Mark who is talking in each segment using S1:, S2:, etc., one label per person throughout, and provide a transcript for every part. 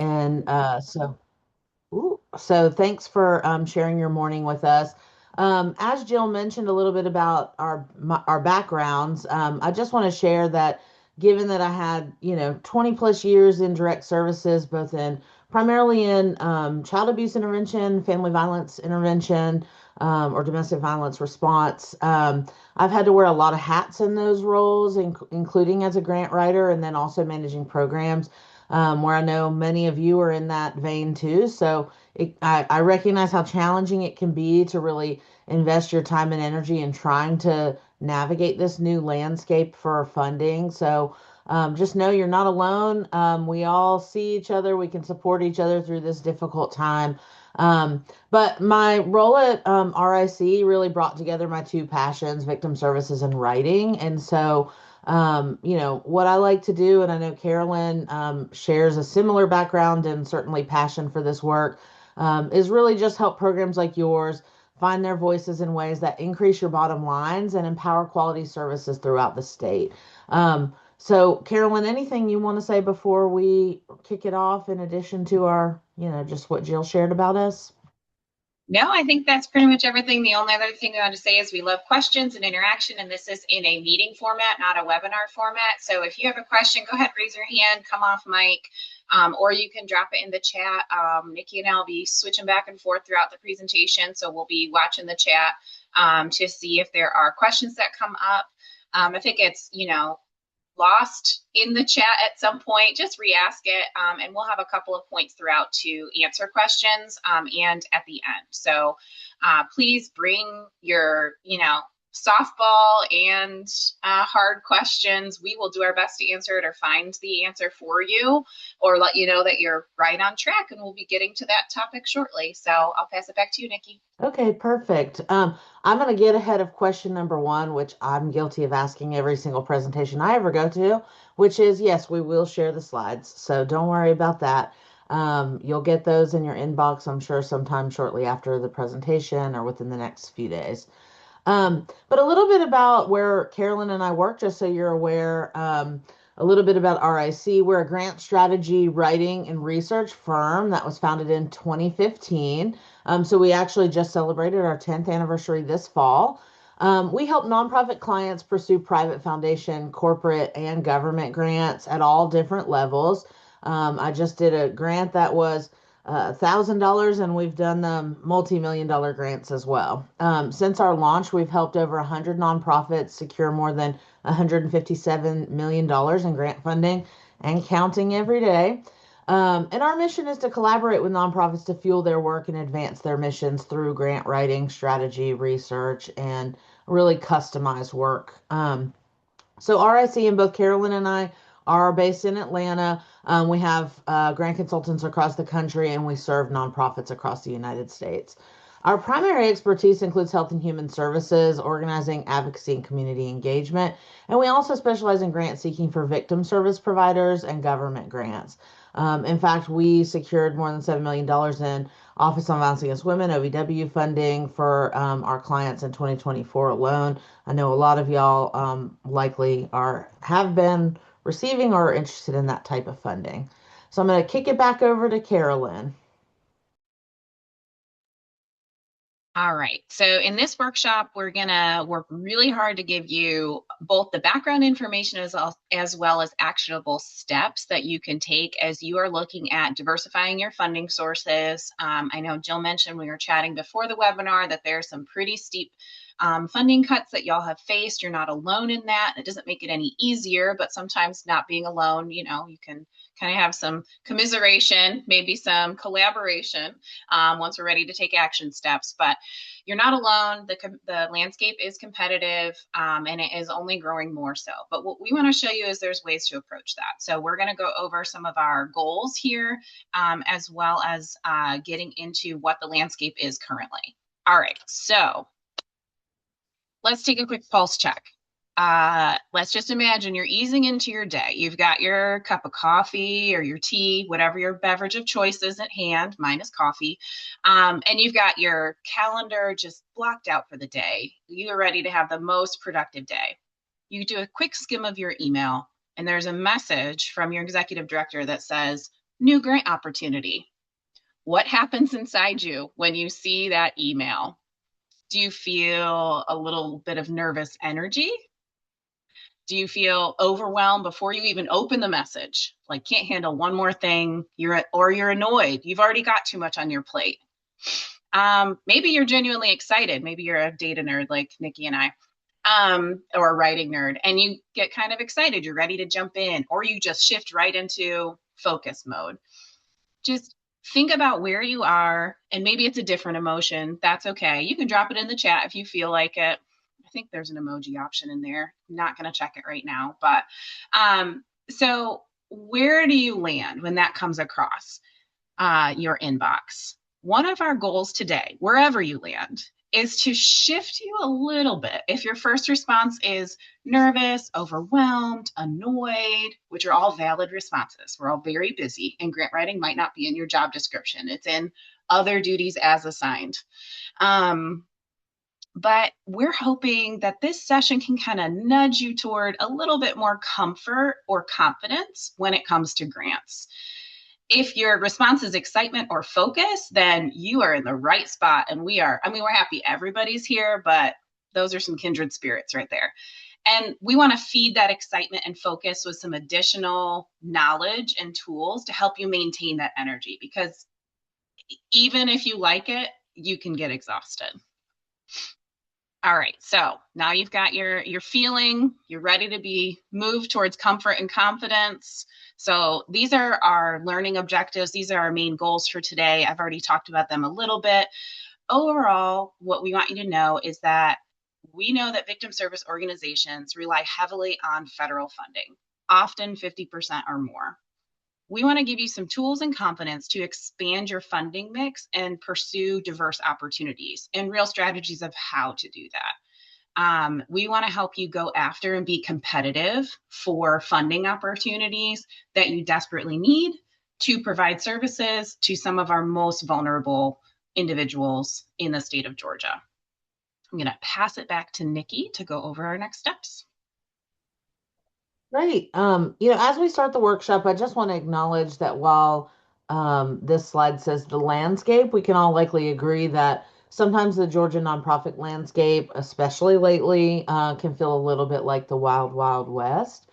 S1: And so thanks for sharing your morning with us. As Jill mentioned a little bit about our backgrounds, I just want to share that given that I had, 20 plus years in direct services, both in primarily in child abuse intervention, family violence intervention, or domestic violence response, I've had to wear a lot of hats in those roles, including as a grant writer and then also managing programs. Where I know many of you are in that vein too. So I recognize how challenging it can be to really invest your time and energy in trying to navigate this new landscape for funding. So just know you're not alone. We all see each other. We can support each other through this difficult time. But my role at RIC really brought together my two passions, victim services and writing. And so what I like to do, and I know Carolyn shares a similar background and certainly passion for this work, is really just help programs like yours find their voices in ways that increase your bottom lines and empower quality services throughout the state. So, Carolyn, anything you want to say before we kick it off, in addition to our, just what Jill shared about us?
S2: No, I think that's pretty much everything. The only other thing I want to say is we love questions and interaction, and this is in a meeting format, not a webinar format. So if you have a question, go ahead, raise your hand, come off mic, or you can drop it in the chat. Niki and I will be switching back and forth throughout the presentation, so we'll be watching the chat to see if there are questions that come up. I think it's, lost in the chat at some point, just re-ask it, and we'll have a couple of points throughout to answer questions and at the end. So please bring your, softball and hard questions. We will do our best to answer it or find the answer for you or let you know that you're right on track, and we'll be getting to that topic shortly. So I'll pass it back to you, Niki.
S1: Okay, perfect. I'm going to get ahead of question number one, which I'm guilty of asking every single presentation I ever go to, which is yes, we will share the slides. So don't worry about that. You'll get those in your inbox, I'm sure, sometime shortly after the presentation or within the next few days. But a little bit about where Carolyn and I work, just so you're aware. A little bit about RIC. We're a grant strategy, writing, and research firm that was founded in 2015. So we actually just celebrated our 10th anniversary this fall. We help nonprofit clients pursue private foundation, corporate, and government grants at all different levels. I just did a grant that was $1,000, and we've done multi-million-dollar grants as well. Since our launch, we've helped over 100 nonprofits secure more than $157 million in grant funding and counting every day. And our mission is to collaborate with nonprofits to fuel their work and advance their missions through grant writing, strategy, research, and really customized work. So RIC and both Carolyn and I are based in Atlanta. We have grant consultants across the country, and we serve nonprofits across the United States. Our primary expertise includes health and human services, organizing, advocacy, and community engagement. And we also specialize in grant seeking for victim service providers and government grants. In fact, we secured more than $7 million in Office on Violence Against Women, OVW funding for our clients in 2024 alone. I know a lot of y'all likely have been receiving or are interested in that type of funding. So I'm going to kick it back over to Carolyn.
S2: All right. So in this workshop, we're going to work really hard to give you both the background information as well as actionable steps that you can take as you are looking at diversifying your funding sources. I know Jill mentioned we were chatting before the webinar that there's some pretty steep funding cuts that y'all have faced. You're not alone in that. It doesn't make it any easier, but sometimes not being alone, you can kind of have some commiseration, maybe some collaboration once we're ready to take action steps. But you're not alone. The landscape is competitive and it is only growing more so. But what we want to show you is there's ways to approach that. So we're going to go over some of our goals here as well as getting into what the landscape is currently. All right, so let's take a quick pulse check. Let's just imagine you're easing into your day. You've got your cup of coffee or your tea, whatever your beverage of choice is at hand. Mine is coffee. And you've got your calendar just blocked out for the day. You are ready to have the most productive day. You do a quick skim of your email, and there's a message from your executive director that says, New grant opportunity. What happens inside you when you see that email? Do you feel a little bit of nervous energy? Do you feel overwhelmed before you even open the message? Like can't handle one more thing, you're annoyed. You've already got too much on your plate. Maybe you're genuinely excited. Maybe you're a data nerd like Niki and I, or a writing nerd, and you get kind of excited. You're ready to jump in, or you just shift right into focus mode. Just think about where you are, and maybe it's a different emotion. That's okay. You can drop it in the chat if you feel like it. I think there's an emoji option in there. I'm not going to check it right now, but so where do you land when that comes across your inbox? One of our goals today, wherever you land, is to shift you a little bit. If your first response is nervous, overwhelmed, annoyed, which are all valid responses, we're all very busy, and grant writing might not be in your job description. It's in other duties as assigned. But we're hoping that this session can kind of nudge you toward a little bit more comfort or confidence when it comes to grants. If your response is excitement or focus, then you are in the right spot. And we're happy everybody's here, but those are some kindred spirits right there. And we want to feed that excitement and focus with some additional knowledge and tools to help you maintain that energy, because even if you like it, you can get exhausted. All right, so now you've got your feeling, you're ready to be moved towards comfort and confidence. So these are our learning objectives. These are our main goals for today. I've already talked about them a little bit. Overall, what we want you to know is that we know that victim service organizations rely heavily on federal funding, often 50% or more. We want to give you some tools and confidence to expand your funding mix and pursue diverse opportunities and real strategies of how to do that. We want to help you go after and be competitive for funding opportunities that you desperately need to provide services to some of our most vulnerable individuals in the state of Georgia. I'm going to pass it back to Niki to go over our next steps.
S1: Great. As we start the workshop, I just want to acknowledge that while this slide says the landscape, we can all likely agree that sometimes the Georgia nonprofit landscape, especially lately, can feel a little bit like the wild, wild west.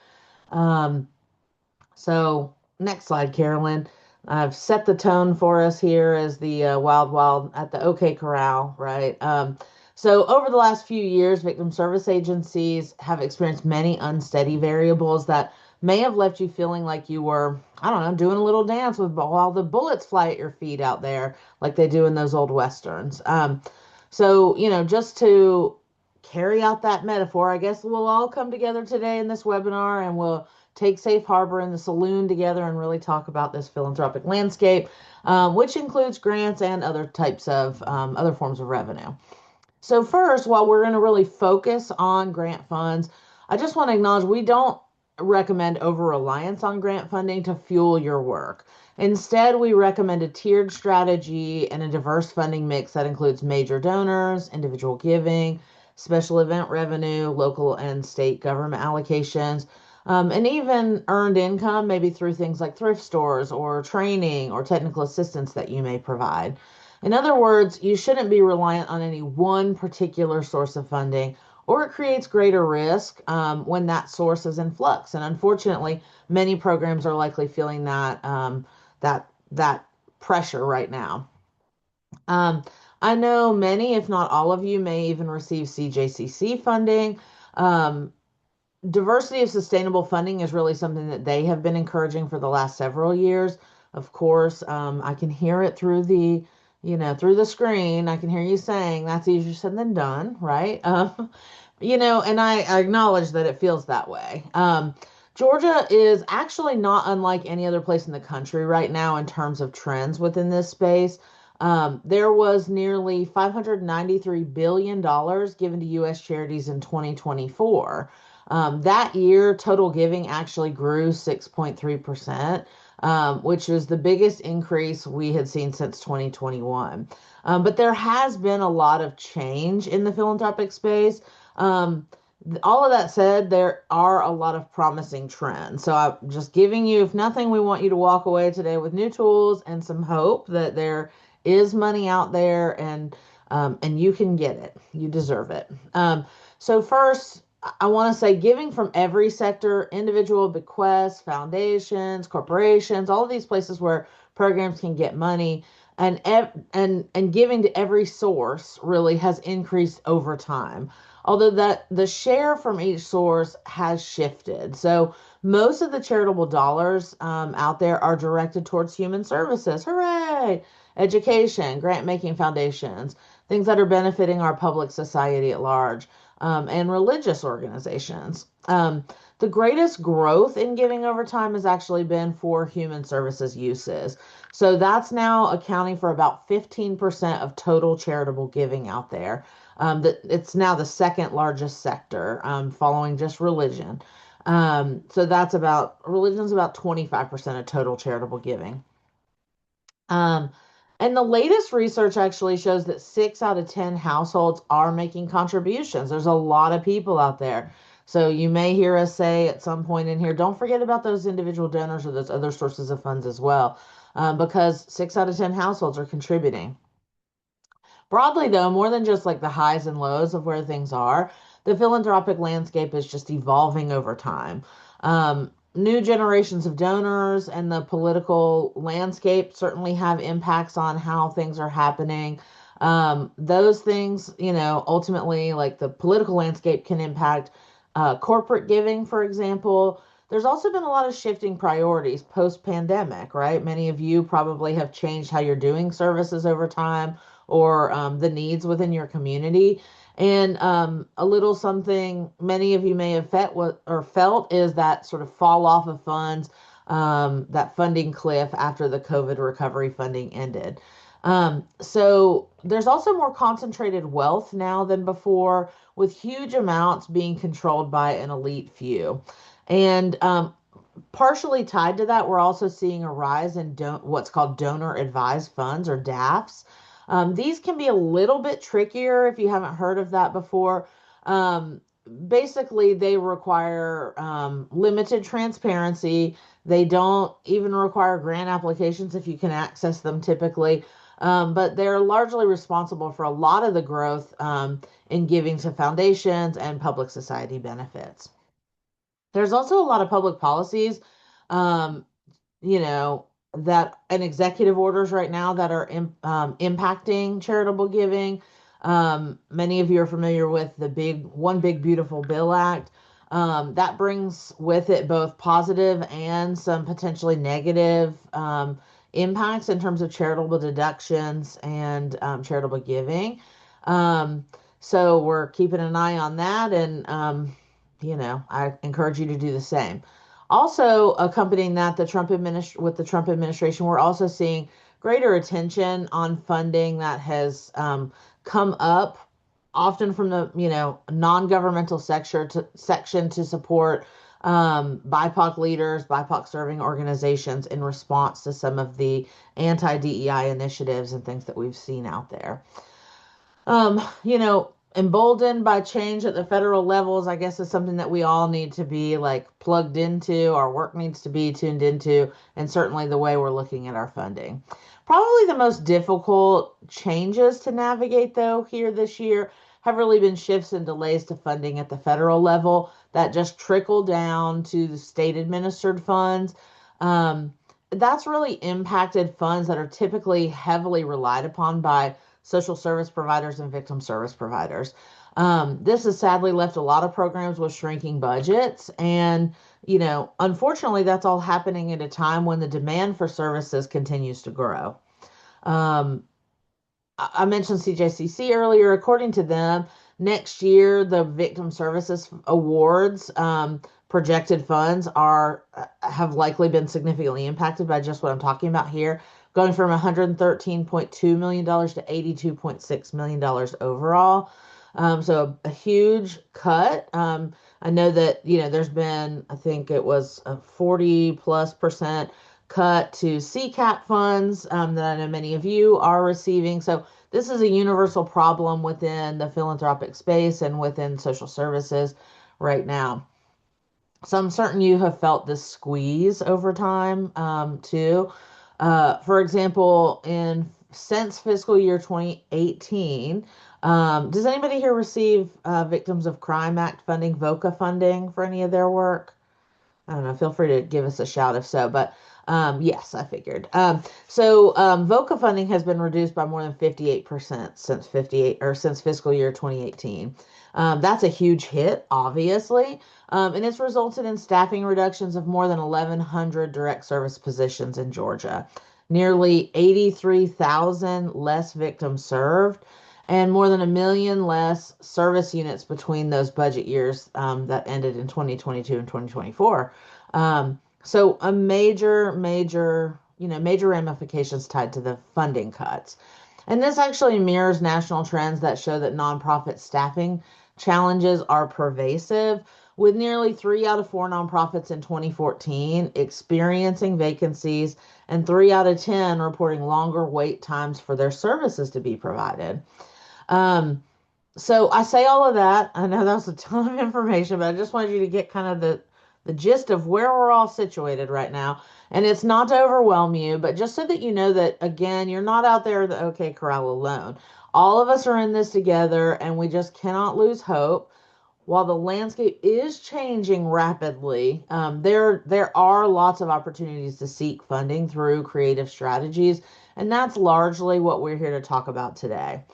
S1: So next slide, Carolyn. I've set the tone for us here as the wild, wild at the OK Corral, right? So over the last few years, victim service agencies have experienced many unsteady variables that may have left you feeling like you were, I don't know, doing a little dance while the bullets fly at your feet out there, like they do in those old westerns. Just to carry out that metaphor, I guess we'll all come together today in this webinar and we'll take safe harbor in the saloon together and really talk about this philanthropic landscape, which includes grants and other types of other forms of revenue. So first, while we're going to really focus on grant funds, I just want to acknowledge we don't recommend over-reliance on grant funding to fuel your work. Instead, we recommend a tiered strategy and a diverse funding mix that includes major donors, individual giving, special event revenue, local and state government allocations, and even earned income, maybe through things like thrift stores or training or technical assistance that you may provide. In other words, you shouldn't be reliant on any one particular source of funding, or it creates greater risk when that source is in flux. And unfortunately, many programs are likely feeling that pressure right now. I know many, if not all of you, may even receive CJCC funding. Diversity of sustainable funding is really something that they have been encouraging for the last several years. Of course, I can hear it through the screen. I can hear you saying that's easier said than done, right? And I acknowledge that it feels that way. Georgia is actually not unlike any other place in the country right now in terms of trends within this space. There was nearly $593 billion given to U.S. charities in 2024. That year, total giving actually grew 6.3%, which was the biggest increase we had seen since 2021. But there has been a lot of change in the philanthropic space. All of that said, there are a lot of promising trends. So I'm just giving you, if nothing, we want you to walk away today with new tools and some hope that there is money out there, and you can get it. You deserve it. So first, I want to say giving from every sector, individual bequests, foundations, corporations, all of these places where programs can get money, and giving to every source really has increased over time, although that the share from each source has shifted. So most of the charitable dollars out there are directed towards human services, hooray, education, grant making foundations, things that are benefiting our public society at large, and religious organizations. The greatest growth in giving over time has actually been for human services uses. So that's now accounting for about 15% of total charitable giving out there. That it's now the second largest sector, following just religion. So that's about religion's about 25% of total charitable giving. Um, and the latest research actually shows that 6 out of 10 households are making contributions. There's a lot of people out there. So you may hear us say at some point in here, don't forget about those individual donors or those other sources of funds as well, because 6 out of 10 households are contributing. Broadly, though, more than just like the highs and lows of where things are, the philanthropic landscape is just evolving over time. New generations of donors and the political landscape certainly have impacts on how things are happening. Those things, ultimately, like the political landscape can impact corporate giving, for example. There's also been a lot of shifting priorities post pandemic, right? Many of you probably have changed how you're doing services over time, or the needs within your community. And a little something many of you may have felt is that sort of fall off of funds, that funding cliff after the COVID recovery funding ended. So there's also more concentrated wealth now than before, with huge amounts being controlled by an elite few. And partially tied to that, we're also seeing a rise in what's called donor advised funds, or DAFs. These can be a little bit trickier if you haven't heard of that before. Um, Basically, they require limited transparency. They don't even require grant applications if you can access them typically. But they're largely responsible for a lot of the growth in giving to foundations and public society benefits. There's also a lot of public policies, um, you know, that and executive orders right now that are impacting charitable giving. Many of you are familiar with the One Big Beautiful Bill Act. That brings with it both positive and some potentially negative impacts in terms of charitable deductions and charitable giving. Um, so we're keeping an eye on that, and I encourage you to do the same. Also, accompanying that, with the Trump administration, we're also seeing greater attention on funding that has come up, often from the non-governmental section to support BIPOC leaders, BIPOC serving organizations in response to some of the anti-DEI initiatives and things that we've seen out there. Emboldened by change at the federal levels, I guess, is something that we all need to be like plugged into. Our work needs to be tuned into, and certainly the way we're looking at our funding. Probably the most difficult changes to navigate, though, here this year have really been shifts and delays to funding at the federal level that just trickle down to the state administered funds. Um, that's really impacted funds that are typically heavily relied upon by social service providers and victim service providers. This has sadly left a lot of programs with shrinking budgets. And, unfortunately, that's all happening at a time when the demand for services continues to grow. Um, I mentioned CJCC earlier. According to them, next year, the Victim Services Awards projected funds have likely been significantly impacted by just what I'm talking about here, going from $113.2 million to $82.6 million overall. So a huge cut. I know that, there's been, I think it was a 40+% cut to CCAP funds that I know many of you are receiving. So this is a universal problem within the philanthropic space and within social services right now. So I'm certain you have felt this squeeze over time too. For example, in since fiscal year 2018, does anybody here receive Victims of Crime Act funding, VOCA funding for any of their work? I don't know. Feel free to give us a shout if so. But yes, I figured. VOCA funding has been reduced by more than 58% since 58 or since fiscal year 2018. That's a huge hit, obviously, and it's resulted in staffing reductions of more than 1,100 direct service positions in Georgia, nearly 83,000 less victims served, and more than a million less service units between those budget years that ended in 2022 and 2024. So a major ramifications tied to the funding cuts. And this actually mirrors national trends that show that nonprofit staffing challenges are pervasive, with nearly 3 out of 4 nonprofits in 2014 experiencing vacancies and 3 out of 10 reporting longer wait times for their services to be provided. Um, so I say all of that. I know that was a ton of information, but I just wanted you to get kind of the gist of where we're all situated right now. And it's not to overwhelm you, but just so that you know that again, you're not out there the OK Corral alone. All of us are in this together, and we just cannot lose hope. While the landscape is changing rapidly, there are lots of opportunities to seek funding through creative strategies, and that's largely what we're here to talk about today.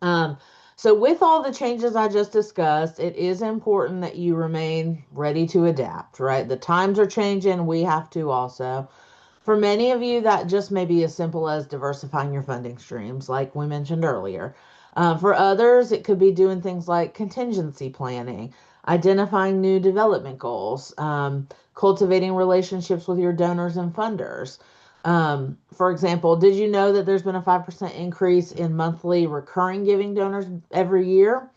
S1: Um, so with all the changes I just discussed, it is important that you remain ready to adapt, right? The times are changing, we have to also. For many of you, that just may be as simple as diversifying your funding streams, like we mentioned earlier. For others, it could be doing things like contingency planning, identifying new development goals, cultivating relationships with your donors and funders. For example, did you know that there's been a 5% increase in monthly recurring giving donors every year?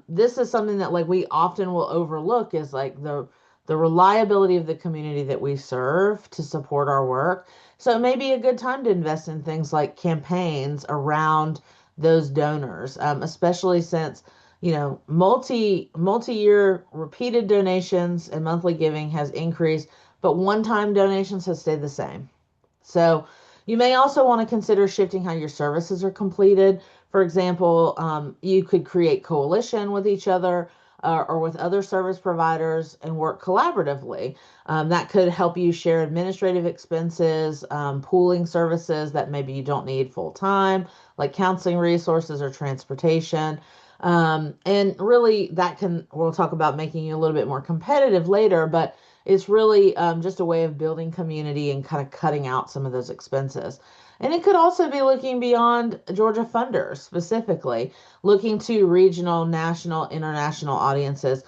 S1: This is something that like we often will overlook is like the reliability of the community that we serve to support our work. So it may be a good time to invest in things like campaigns around those donors, especially since multi-year repeated donations and monthly giving has increased, but one-time donations have stayed the same. So you may also want to consider shifting how your services are completed. For example, you could create coalition with each other or with other service providers and work collaboratively. That could help you share administrative expenses, pooling services that maybe you don't need full time, like counseling resources or transportation. And really, we'll talk about making you a little bit more competitive later, but it's really just a way of building community and kind of cutting out some of those expenses. And it could also be looking beyond Georgia funders, specifically looking to regional, national, international audiences,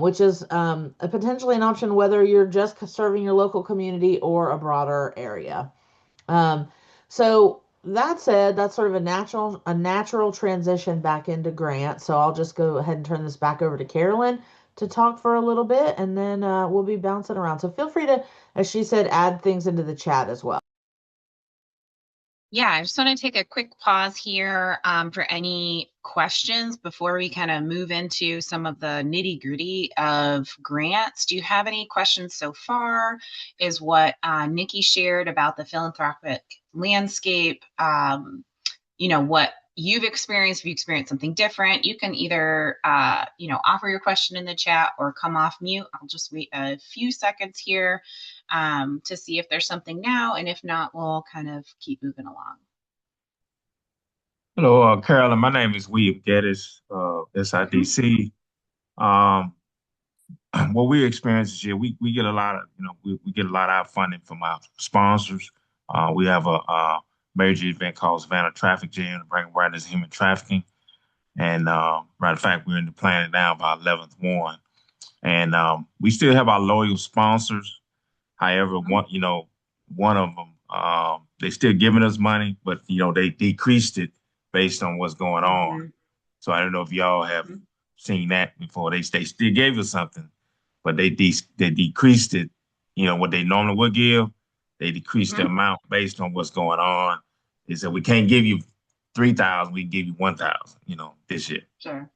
S1: which is potentially an option whether you're just serving your local community or a broader area. Um, so that said, that's sort of a natural transition back into grant. So I'll just go ahead and turn this back over to Carolyn to talk for a little bit, and then we'll be bouncing around. So feel free to, as she said, add things into the chat as well.
S2: Yeah, I just want to take a quick pause here for any questions before we kind of move into some of the nitty-gritty of grants. Do you have any questions so far? Is what Niki shared about the philanthropic landscape, what you've experienced, if you experienced something different, you can either, offer your question in the chat or come off mute. I'll just wait a few seconds here to see if there's something now. And if not, we'll kind of keep moving along.
S3: Hello, Carolyn. My name is William Geddes, SIDC. Um, what we experience this year, we get a lot of, we get a lot of our funding from our sponsors. We have a major event called Savannah Traffic Jam to bring awareness of human trafficking. And matter of fact, we're in the planning now by 11th one. And we still have our loyal sponsors. However, one of them, they still giving us money, but they decreased it based on what's going on. So I don't know if y'all have seen that before. They still gave us something, but they decreased it. What they normally would give, they decreased the amount based on what's going on. They said we can't give you 3,000, we give you 1,000, this year.
S2: Sure.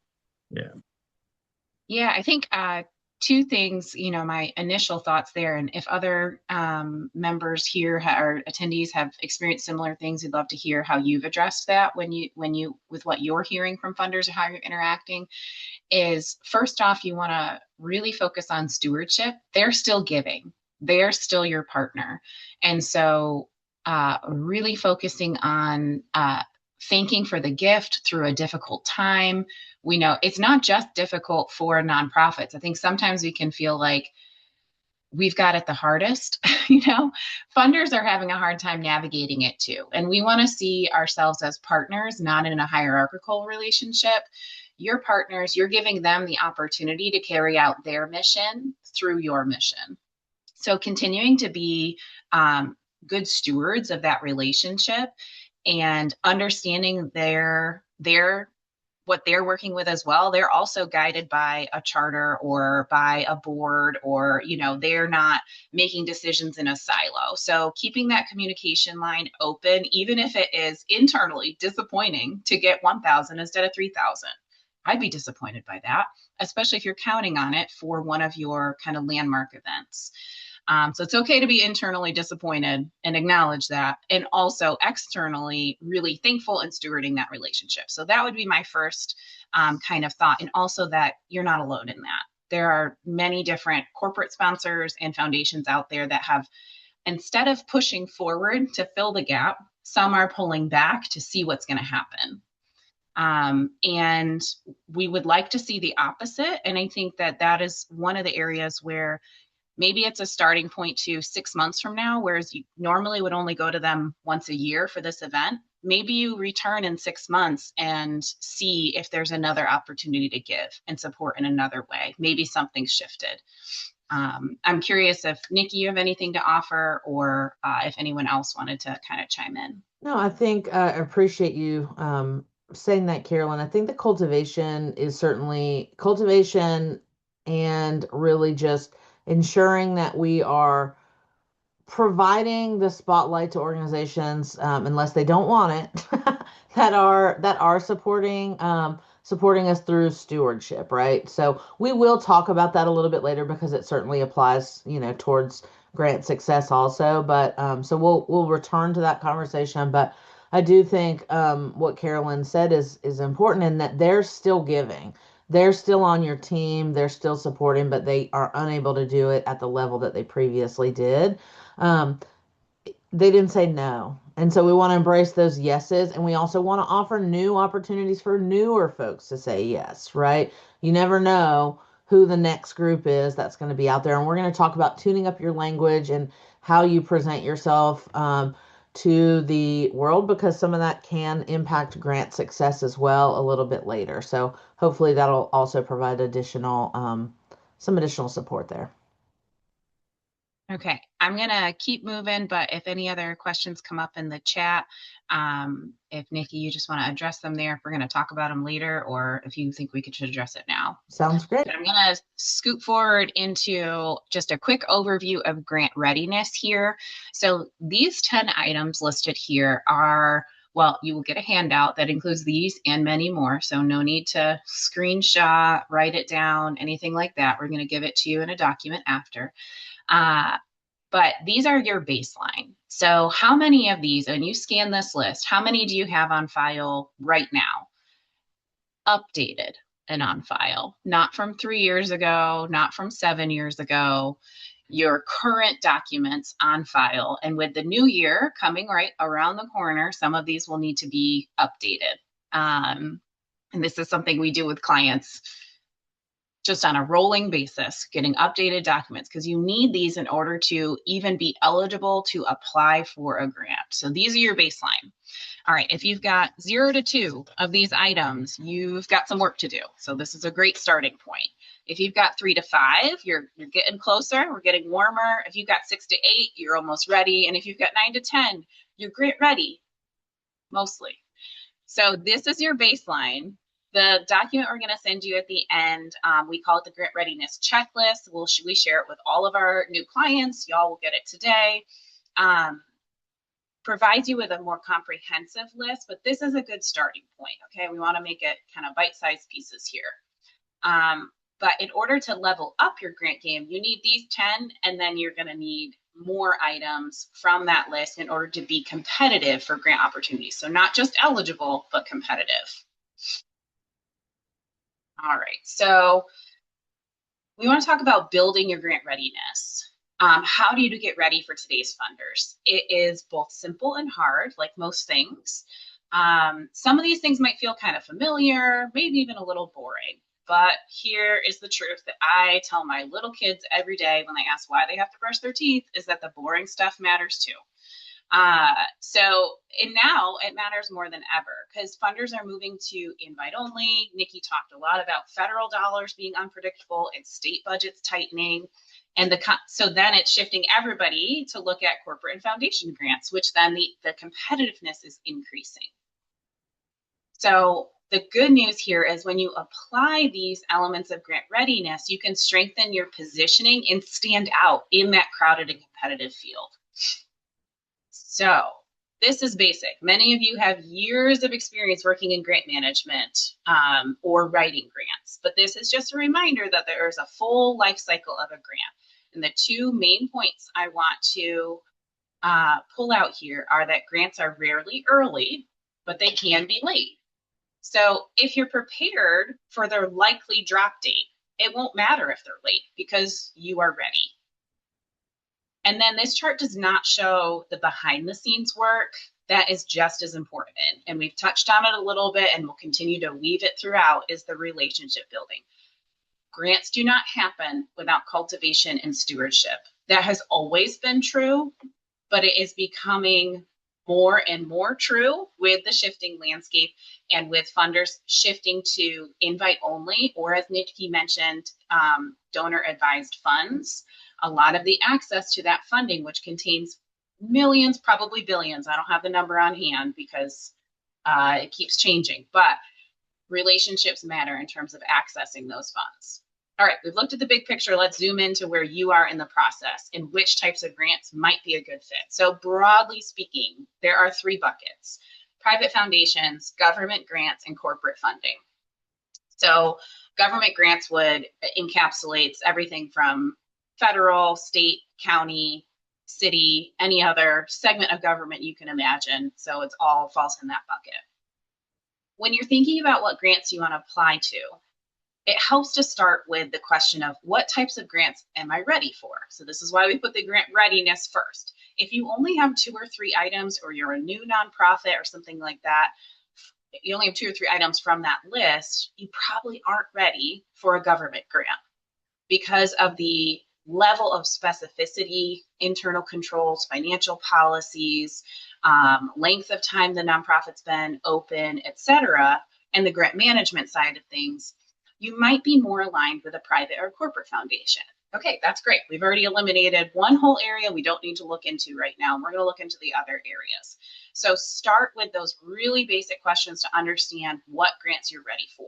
S3: Yeah.
S2: Yeah, I think two things, my initial thoughts there, and if other members here or attendees have experienced similar things, we'd love to hear how you've addressed that with what you're hearing from funders or how you're interacting. Is first off, you want to really focus on stewardship. They're still giving. They're still your partner. And so really focusing on thanking for the gift through a difficult time. We know it's not just difficult for nonprofits. I think sometimes we can feel like we've got it the hardest. Funders are having a hard time navigating it too. And we want to see ourselves as partners, not in a hierarchical relationship. Your partners, you're giving them the opportunity to carry out their mission through your mission. So continuing to be good stewards of that relationship and understanding what they're working with as well. They're also guided by a charter or by a board, or they're not making decisions in a silo. So keeping that communication line open, even if it is internally disappointing to get 1,000 instead of 3,000. I'd be disappointed by that, especially if you're counting on it for one of your kind of landmark events. So it's okay to be internally disappointed and acknowledge that, and also externally really thankful and stewarding that relationship. So that would be my first kind of thought, and also that you're not alone in that. There are many different corporate sponsors and foundations out there that have, instead of pushing forward to fill the gap, some are pulling back to see what's going to happen. And we would like to see the opposite. And I think that is one of the areas where maybe it's a starting point to 6 months from now, whereas you normally would only go to them once a year for this event. Maybe you return in 6 months and see if there's another opportunity to give and support in another way. Maybe something's shifted. I'm curious if, Niki, you have anything to offer, or if anyone else wanted to kind of chime in.
S1: No, I think I appreciate you saying that, Carolyn. I think the cultivation is certainly cultivation, and really just ensuring that we are providing the spotlight to organizations, unless they don't want it, that are supporting us through stewardship, right? So we will talk about that a little bit later, because it certainly applies, towards grant success also. But so we'll return to that conversation. But I do think what Carolyn said is important, in that they're still giving. They're still on your team, they're still supporting, but they are unable to do it at the level that they previously did. Um, they didn't say no. And so we want to embrace those yeses. And we also want to offer new opportunities for newer folks to say yes, right? You never know who the next group is that's going to be out there. And we're going to talk about tuning up your language and how you present yourself to the world, because some of that can impact grant success as well a little bit later. So hopefully that'll also provide some additional support there.
S2: Okay, I'm going to keep moving, but if any other questions come up in the chat, if Niki, you just want to address them there, if we're going to talk about them later, or if you think we should address it now.
S1: Sounds great.
S2: But I'm going to scoot forward into just a quick overview of grant readiness here. So these 10 items listed here are, well, you will get a handout that includes these and many more. So no need to screenshot, write it down, anything like that. We're going to give it to you in a document after. But these are your baseline. So how many of these, when you scan this list, how many do you have on file right now? Updated and on file, not from 3 years ago, not from 7 years ago, your current documents on file. And with the new year coming right around the corner, some of these will need to be updated. And this is something we do with clients just on a rolling basis, getting updated documents, because you need these in order to even be eligible to apply for a grant. So these are your baseline. All right, if you've got 0 to 2 of these items, you've got some work to do. So this is a great starting point. If you've got 3 to 5, you're getting closer, we're getting warmer. If you've got 6 to 8, you're almost ready. And if you've got 9 to 10, you're grant ready, mostly. So this is your baseline. The document we're going to send you at the end, we call it the Grant Readiness Checklist. We share it with all of our new clients. Y'all will get it today. provides you with a more comprehensive list, but this is a good starting point, okay? We want to make it kind of bite-sized pieces here. But in order to level up your grant game, you need these 10, and then you're going to need more items from that list in order to be competitive for grant opportunities. So not just eligible, but competitive. All right, so we want to talk about building your grant readiness. How do you get ready for today's funders? It is both simple and hard, like most things. Some of these things might feel kind of familiar, maybe even a little boring. But here is the truth that I tell my little kids every day when they ask why they have to brush their teeth, is that the boring stuff matters too. And now it matters more than ever because funders are moving to invite only. Niki talked a lot about federal dollars being unpredictable and state budgets tightening. And so then it's shifting everybody to look at corporate and foundation grants, which then the competitiveness is increasing. So the good news here is when you apply these elements of grant readiness, you can strengthen your positioning and stand out in that crowded and competitive field. So this is basic. Many of you have years of experience working in grant management or writing grants, but this is just a reminder that there is a full life cycle of a grant. And the two main points I want to pull out here are that grants are rarely early, but they can be late. So if you're prepared for their likely drop date, it won't matter if they're late because you are ready. And then this chart does not show the behind the scenes work that is just as important. And we've touched on it a little bit and we'll continue to weave it throughout, is the relationship building. Grants do not happen without cultivation and stewardship. That has always been true, but it is becoming more and more true with the shifting landscape and with funders shifting to invite only, or as Niki mentioned, donor advised funds. A lot of the access to that funding, which contains millions, probably billions. I don't have the number on hand because it keeps changing, but relationships matter in terms of accessing those funds. All right, we've looked at the big picture. Let's zoom into where you are in the process and which types of grants might be a good fit. So broadly speaking, there are three buckets: private foundations, government grants, and corporate funding. So government grants would encapsulates everything from federal, state, county, city, any other segment of government you can imagine. So it's all falls in that bucket. When you're thinking about what grants you want to apply to, it helps to start with the question of what types of grants am I ready for? So this is why we put the grant readiness first. If you only have 2 or 3 items, or you're a new nonprofit or something like that, you only have 2 or 3 items from that list, you probably aren't ready for a government grant because of the level of specificity, internal controls, financial policies, length of time the nonprofit's been open, et cetera, and the grant management side of things. You might be more aligned with a private or corporate foundation. Okay, that's great. We've already eliminated one whole area we don't need to look into right now, and we're going to look into the other areas. So start with those really basic questions to understand what grants you're ready for.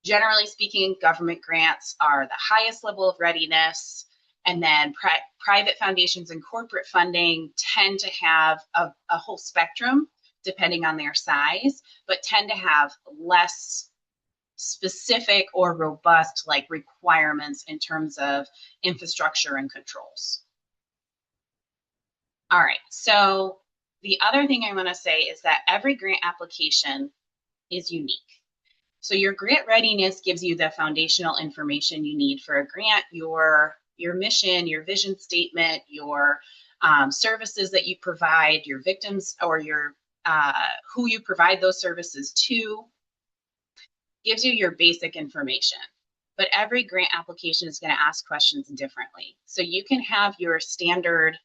S2: Generally speaking, government grants are the highest level of readiness, and then private foundations and corporate funding tend to have a whole spectrum depending on their size, but tend to have less specific or robust like requirements in terms of infrastructure and controls. All right, so the other thing I want to say is that every grant application is unique. So your grant readiness gives you the foundational information you need for a grant, your mission, your vision statement, your services that you provide, your victims, or your who you provide those services to, gives you your basic information. But every grant application is going to ask questions differently. So you can have your standard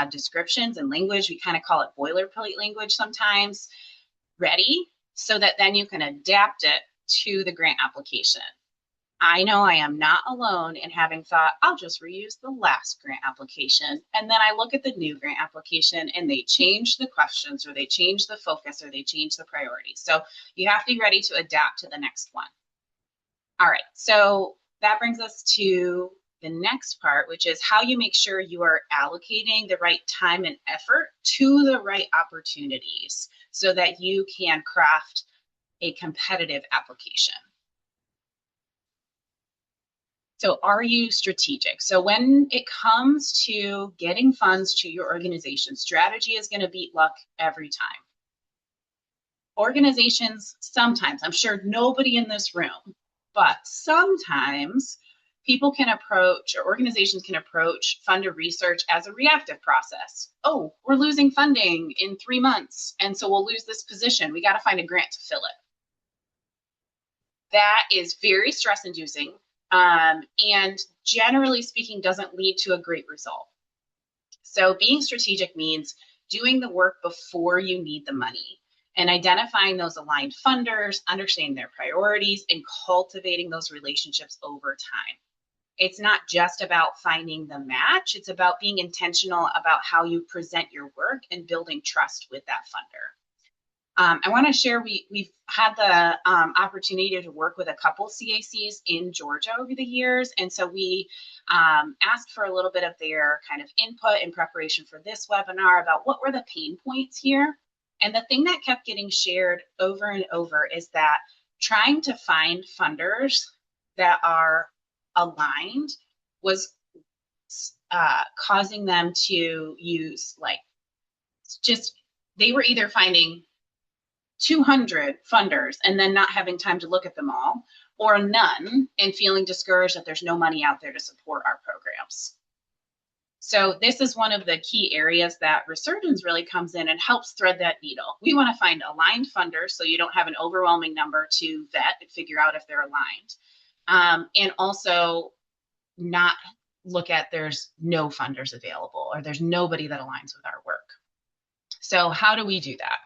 S2: descriptions and language, we kind of call it boilerplate language sometimes, ready, so that then you can adapt it to the grant application. I know I am not alone in having thought, I'll just reuse the last grant application. And then I look at the new grant application and they change the questions, or they change the focus, or they change the priorities. So you have to be ready to adapt to the next one. All right, so that brings us to the next part, which is how you make sure you are allocating the right time and effort to the right opportunities so that you can craft a competitive application. So are you strategic? So when it comes to getting funds to your organization, strategy is going to beat luck every time. Organizations sometimes, I'm sure nobody in this room, but sometimes people can approach, or organizations can approach funded research as a reactive process. Oh, we're losing funding in 3 months, and so we'll lose this position. We got to find a grant to fill it. That is very stress-inducing, and generally speaking, doesn't lead to a great result. So being strategic means doing the work before you need the money and identifying those aligned funders, understanding their priorities, and cultivating those relationships over time. It's not just about finding the match, it's about being intentional about how you present your work and building trust with that funder. I want to share, we've had the opportunity to work with a couple CACs in Georgia over the years, and so we asked for a little bit of their kind of input in preparation for this webinar about what were the pain points here. And the thing that kept getting shared over and over is that trying to find funders that are aligned was causing them to use they were either finding 200 funders and then not having time to look at them all, or none and feeling discouraged that there's no money out there to support our programs. So this is one of the key areas that Resurgens really comes in and helps thread that needle. We want to find aligned funders so you don't have an overwhelming number to vet and figure out if they're aligned. And also not look at there's no funders available or there's nobody that aligns with our work. So how do we do that?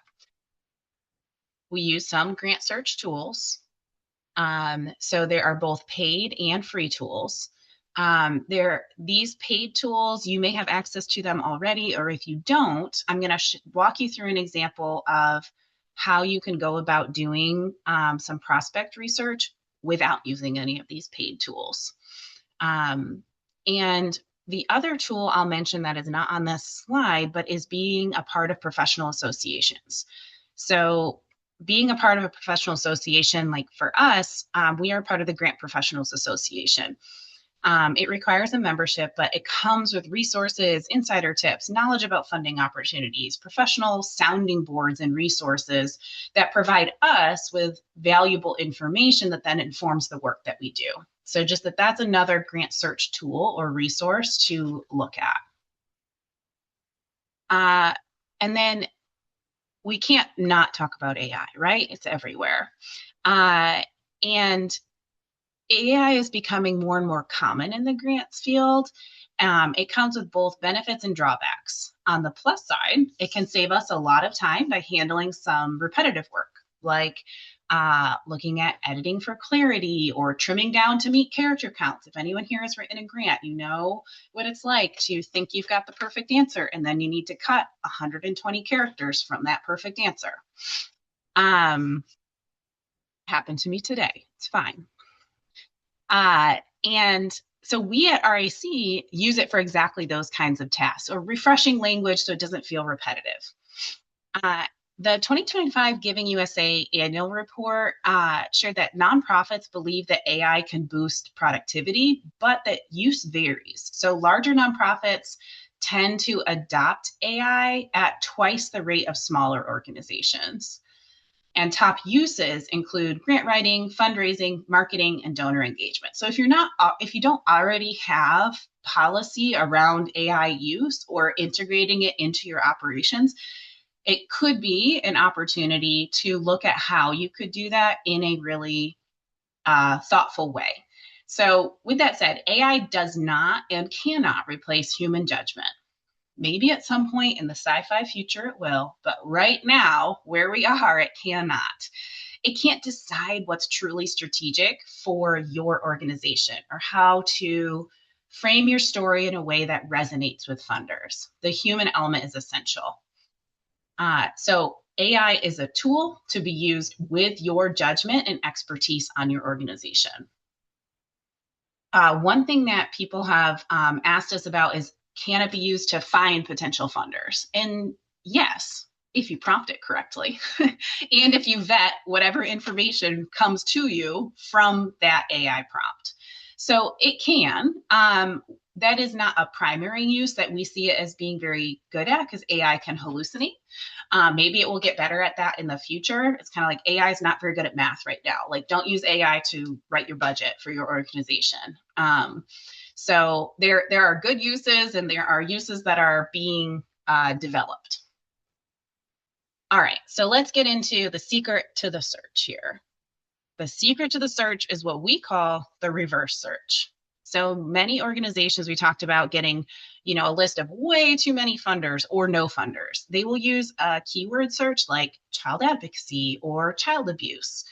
S2: We use some grant search tools. So there are both paid and free tools. These paid tools, you may have access to them already, or if you don't, I'm going to walk you through an example of how you can go about doing some prospect research without using any of these paid tools. And the other tool I'll mention that is not on this slide, but is being a part of professional associations. So being a part of a professional association, like for us, we are part of the Grant Professionals Association. It requires a membership, but it comes with resources, insider tips, knowledge about funding opportunities, professional sounding boards and resources that provide us with valuable information that then informs the work that we do. So just that's another grant search tool or resource to look at. And then we can't not talk about AI, right? It's everywhere. And AI is becoming more and more common in the grants field. It comes with both benefits and drawbacks. On the plus side, it can save us a lot of time by handling some repetitive work, like looking at editing for clarity or trimming down to meet character counts. If anyone here has written a grant, you know what it's like to think you've got the perfect answer, and then you need to cut 120 characters from that perfect answer. Happened to me today. It's fine. And so we at RAC use it for exactly those kinds of tasks, or refreshing language so it doesn't feel repetitive. The 2025 Giving USA annual report shared that nonprofits believe that AI can boost productivity, but that use varies. So larger nonprofits tend to adopt AI at twice the rate of smaller organizations. And top uses include grant writing, fundraising, marketing, and donor engagement. So if you don't already have policy around AI use or integrating it into your operations, it could be an opportunity to look at how you could do that in a really thoughtful way. So with that said, AI does not and cannot replace human judgment. Maybe at some point in the sci-fi future it will, but right now, where we are, it cannot. It can't decide what's truly strategic for your organization or how to frame your story in a way that resonates with funders. The human element is essential. So AI is a tool to be used with your judgment and expertise on your organization. One thing that people have asked us about is, can it be used to find potential funders? And yes, if you prompt it correctly, and if you vet whatever information comes to you from that AI prompt. So it can. That is not a primary use that we see it as being very good at, because AI can hallucinate. Maybe it will get better at that in the future. It's kind of like AI is not very good at math right now. Like, don't use AI to write your budget for your organization. So there are good uses, and there are uses that are being developed. All right, so let's get into the secret to the search here. The secret to the search is what we call the reverse search. So many organizations, we talked about getting, a list of way too many funders or no funders. They will use a keyword search like child advocacy or child abuse.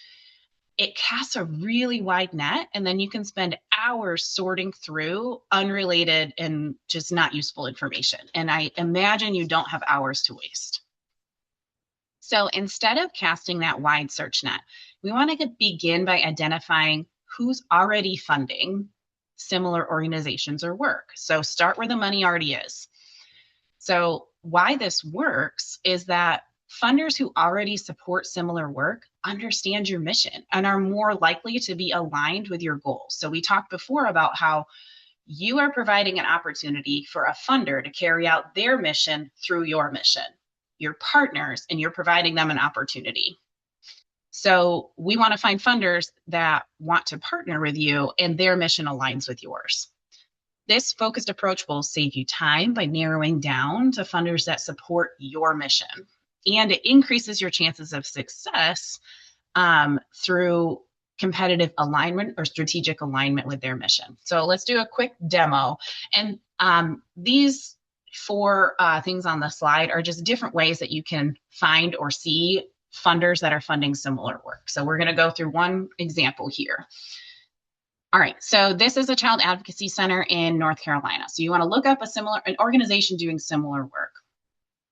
S2: It casts a really wide net, and then you can spend hours sorting through unrelated and just not useful information. And I imagine you don't have hours to waste. So instead of casting that wide search net, we want to begin by identifying who's already funding similar organizations or work. So start where the money already is. So why this works is that funders who already support similar work understand your mission and are more likely to be aligned with your goals. So we talked before about how you are providing an opportunity for a funder to carry out their mission through your mission. Your partners, and you're providing them an opportunity. So we want to find funders that want to partner with you and their mission aligns with yours. This focused approach will save you time by narrowing down to funders that support your mission. And it increases your chances of success through competitive alignment or strategic alignment with their mission. So let's do a quick demo. And these 4 things on the slide are just different ways that you can find or see funders that are funding similar work. So we're going to go through one example here. All right, so this is a child advocacy center in North Carolina. So you want to look up an organization doing similar work.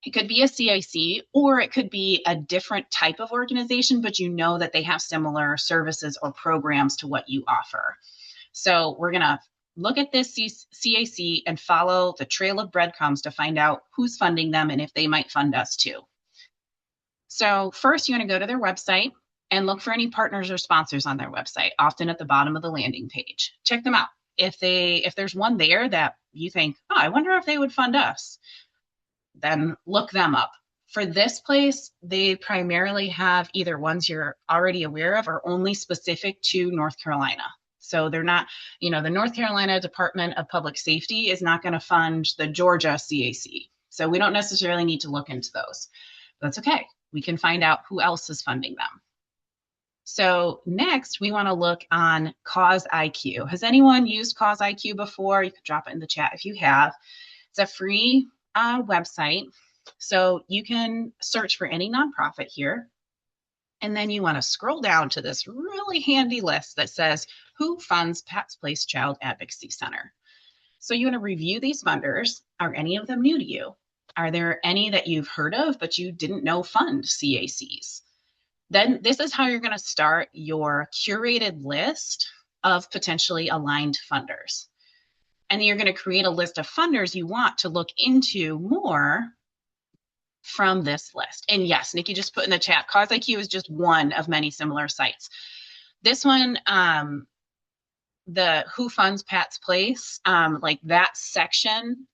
S2: It could be a CIC, or it could be a different type of organization, but you know that they have similar services or programs to what you offer. So we're going to look at this CAC and follow the trail of breadcrumbs to find out who's funding them and if they might fund us too. So first, you want to go to their website and look for any partners or sponsors on their website, often at the bottom of the landing page. Check them out. If there's one there that you think, oh, I wonder if they would fund us, then look them up. For this place, they primarily have either ones you're already aware of or only specific to North Carolina. So they're not, the North Carolina Department of Public Safety is not going to fund the Georgia CAC. So we don't necessarily need to look into those. That's okay. We can find out who else is funding them. So next, we want to look on Cause IQ. Has anyone used Cause IQ before? You can drop it in the chat if you have. It's a free website. So you can search for any nonprofit here. And then you want to scroll down to this really handy list that says, who funds Pat's Place Child Advocacy Center? So you want to review these funders. Are any of them new to you? Are there any that you've heard of, but you didn't know fund CACs? Then this is how you're going to start your curated list of potentially aligned funders. And then you're going to create a list of funders you want to look into more from this list. And yes, Niki just put in the chat, Cause IQ is just one of many similar sites. This one, the Who Funds Pat's Place, like that section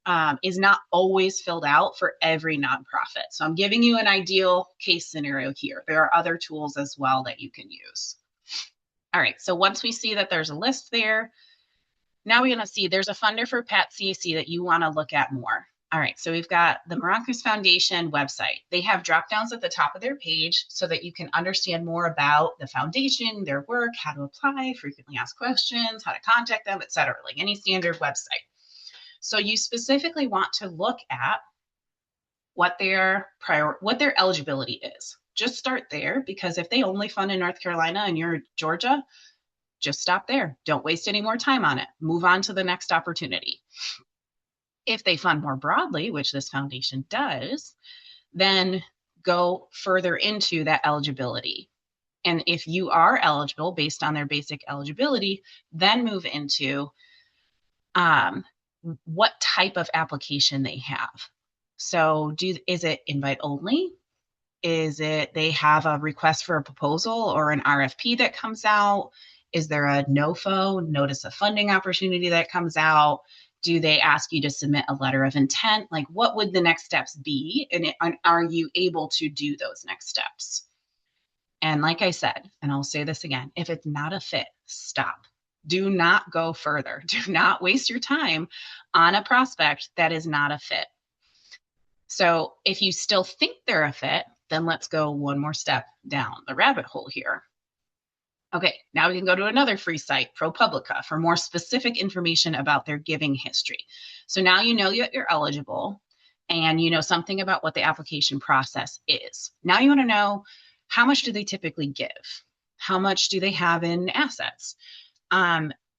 S2: is not always filled out for every nonprofit. So I'm giving you an ideal case scenario here. There are other tools as well that you can use. All right, so once we see that there's a list there, now we're going to see there's a funder for Pat CAC that you want to look at more. All right, so we've got the Resurgens Foundation website. They have drop downs at the top of their page so that you can understand more about the foundation, their work, how to apply, frequently asked questions, how to contact them, etc., like any standard website. So you specifically want to look at what their eligibility is. Just start there, because if they only fund in North Carolina and you're Georgia, just stop there. Don't waste any more time on it. Move on to the next opportunity. If they fund more broadly, which this foundation does, then go further into that eligibility. And if you are eligible based on their basic eligibility, then move into what type of application they have. So is it invite only? Is it they have a request for a proposal or an RFP that comes out? Is there a NOFO, notice of funding opportunity, that comes out? Do they ask you to submit a letter of intent? Like, what would the next steps be? And are you able to do those next steps? And like I said, and I'll say this again, if it's not a fit, stop. Do not go further. Do not waste your time on a prospect that is not a fit. So if you still think they're a fit, then let's go one more step down the rabbit hole here. Okay, now we can go to another free site, ProPublica, for more specific information about their giving history. So now you know that you're eligible and you know something about what the application process is. Now you want to know, how much do they typically give? How much do they have in assets?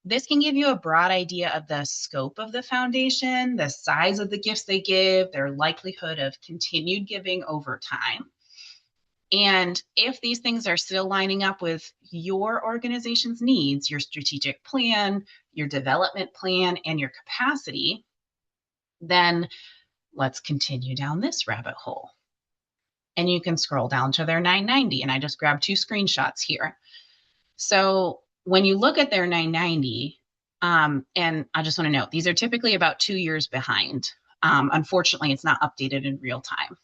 S2: This can give you a broad idea of the scope of the foundation, the size of the gifts they give, their likelihood of continued giving over time. And if these things are still lining up with your organization's needs, your strategic plan, your development plan, and your capacity, then let's continue down this rabbit hole. And you can scroll down to their 990, and I just grabbed 2 screenshots here. So when you look at their 990, and I just want to note, these are typically about 2 years behind. Unfortunately, it's not updated in real time.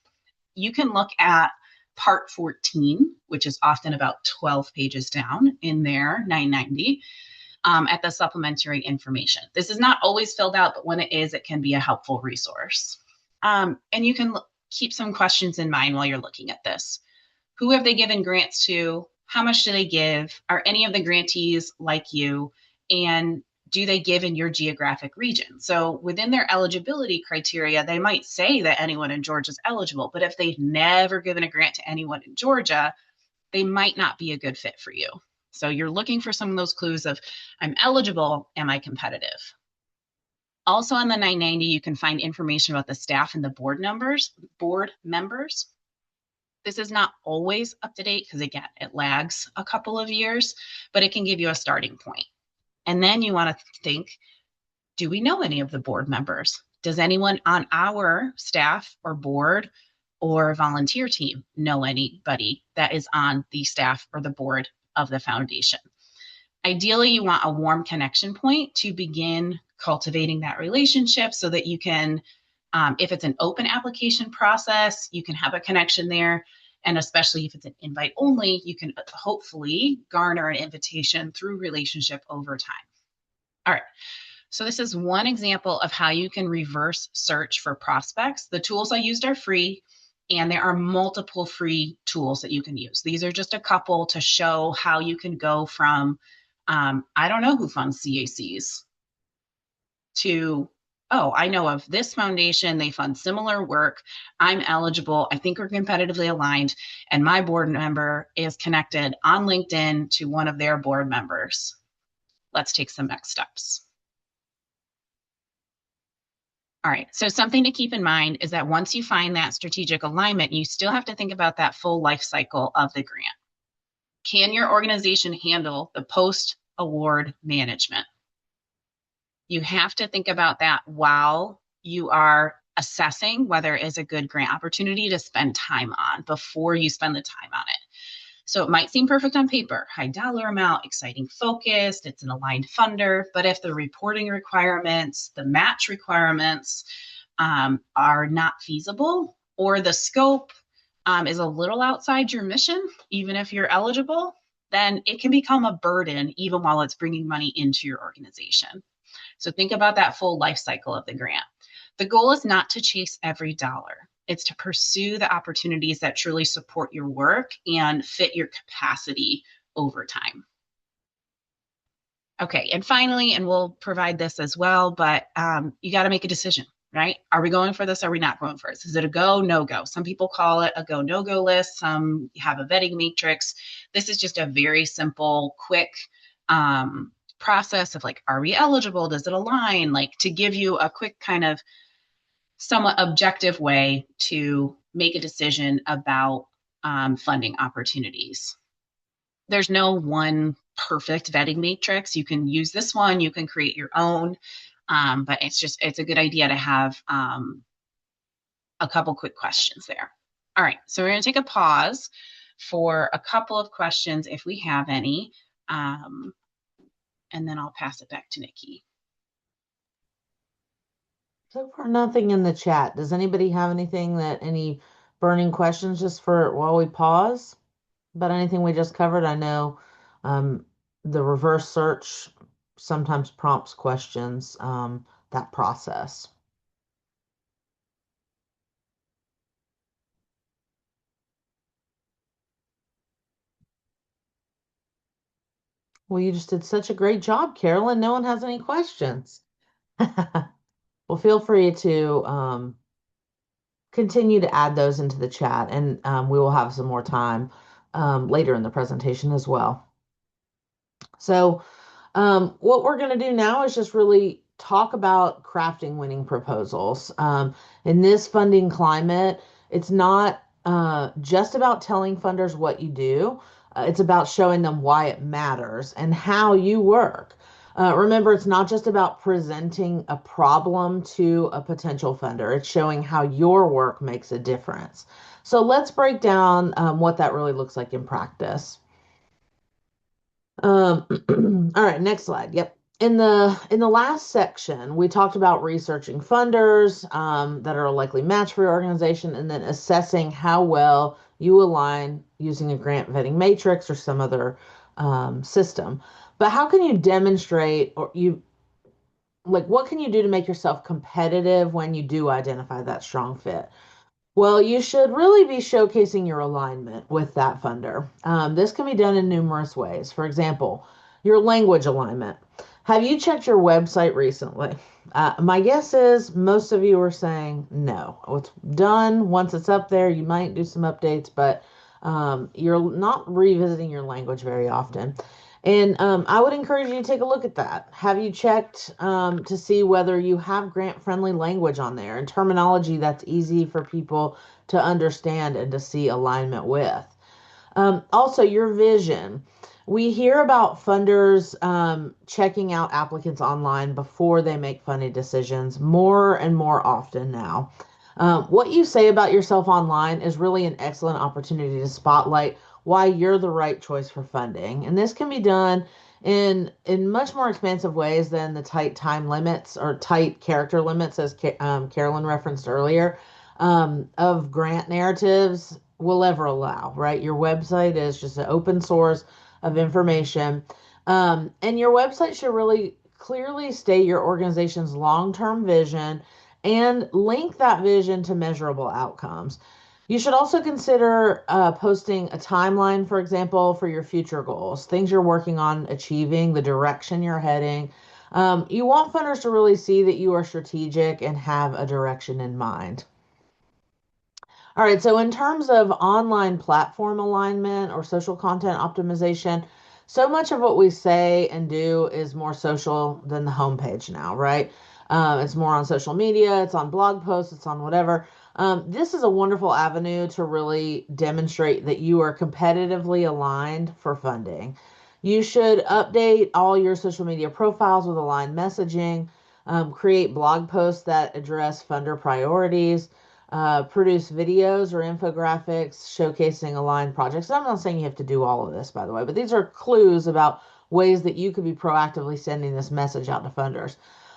S2: You can look at Part 14, which is often about 12 pages down in their 990, at the supplementary information. This is not always filled out, but when it is, it can be a helpful resource. And you can keep some questions in mind while you're looking at this. Who have they given grants to? How much do they give? Are any of the grantees like you? And do they give in your geographic region? So within their eligibility criteria, they might say that anyone in Georgia is eligible, but if they've never given a grant to anyone in Georgia, they might not be a good fit for you. So you're looking for some of those clues of, I'm eligible, am I competitive? Also on the 990, you can find information about the staff and the board members. This is not always up to date because, again, it lags a couple of years, but it can give you a starting point. And then you want to think, do we know any of the board members? Does anyone on our staff or board or volunteer team know anybody that is on the staff or the board of the foundation? Ideally, you want a warm connection point to begin cultivating that relationship so that you can, if it's an open application process, you can have a connection there. And especially if it's an invite only, you can hopefully garner an invitation through relationship over time. All right. So this is one example of how you can reverse search for prospects. The tools I used are free, and there are multiple free tools that you can use. These are just a couple to show how you can go from, I don't know who funds CACs, to, oh, I know of this foundation, they fund similar work, I'm eligible, I think we're competitively aligned, and my board member is connected on LinkedIn to one of their board members. Let's take some next steps. All right, so something to keep in mind is that once you find that strategic alignment, you still have to think about that full life cycle of the grant. Can your organization handle the post-award management? You have to think about that while you are assessing whether it is a good grant opportunity to spend time on before you spend the time on it. So it might seem perfect on paper, high dollar amount, exciting focused, it's an aligned funder, but if the reporting requirements, the match requirements are not feasible, or the scope is a little outside your mission, even if you're eligible, then it can become a burden even while it's bringing money into your organization. So think about that full life cycle of the grant. The goal is not to chase every dollar. It's to pursue the opportunities that truly support your work and fit your capacity over time. Okay, and finally, and we'll provide this as well, but you got to make a decision, right? Are we going for this? Are we not going for this? Is it a go, no go? Some people call it a go, no go list. Some have a vetting matrix. This is just a very simple, quick process of like, are we eligible? Does it align? Like to give you a quick kind of somewhat objective way to make a decision about funding opportunities. there's no one perfect vetting matrix. You can use this one, you can create your own, but it's a good idea to have a couple quick questions there. All right, so we're going to take a pause for a couple of questions if we have any, and then I'll pass it back to Niki.
S1: So far, nothing in the chat. Does anybody have any burning questions just for while we pause about anything we just covered? I know the reverse search sometimes prompts questions, that process. Well, you just did such a great job, Carolyn. No one has any questions. Well, feel free to continue to add those into the chat, and we will have some more time later in the presentation as well. So, what we're going to do now is just really talk about crafting winning proposals. In this funding climate, it's not just about telling funders what you do. It's about showing them why it matters and how you work. Remember, it's not just about presenting a problem to a potential funder. It's showing how your work makes a difference. So let's break down what that really looks like in practice. All right, next slide. Yep. In the last section, we talked about researching funders that are a likely match for your organization, and then assessing how well you align using a grant vetting matrix or some other system. But how can you demonstrate, or what can you do to make yourself competitive when you do identify that strong fit? Well, you should really be showcasing your alignment with that funder. This can be done in numerous ways. For example, your language alignment. Have you checked your website recently? My guess is most of you are saying no. It's done. Once it's up there, you might do some updates, but you're not revisiting your language very often. And I would encourage you to take a look at that. Have you checked to see whether you have grant-friendly language on there and terminology that's easy for people to understand and to see alignment with? Also, your vision. We hear about funders checking out applicants online before they make funding decisions more and more often now. What you say about yourself online is really an excellent opportunity to spotlight why you're the right choice for funding. And this can be done in much more expansive ways than the tight time limits or tight character limits, as Carolyn referenced earlier, of grant narratives will ever allow, right? Your website is just an open source of information. And your website should really clearly state your organization's long-term vision and link that vision to measurable outcomes. You should also consider posting a timeline, for example, for your future goals, things you're working on achieving, the direction you're heading. You want funders to really see that you are strategic and have a direction in mind. All right, so in terms of online platform alignment or social content optimization, so much of what we say and do is more social than the homepage now, right? It's more on social media, it's on blog posts, it's on whatever. This is a wonderful avenue to really demonstrate that you are competitively aligned for funding. You should update all your social media profiles with aligned messaging, create blog posts that address funder priorities, produce videos or infographics showcasing aligned projects. I'm not saying you have to do all of this, by the way, but these are clues about ways that you could be proactively sending this message out to funders.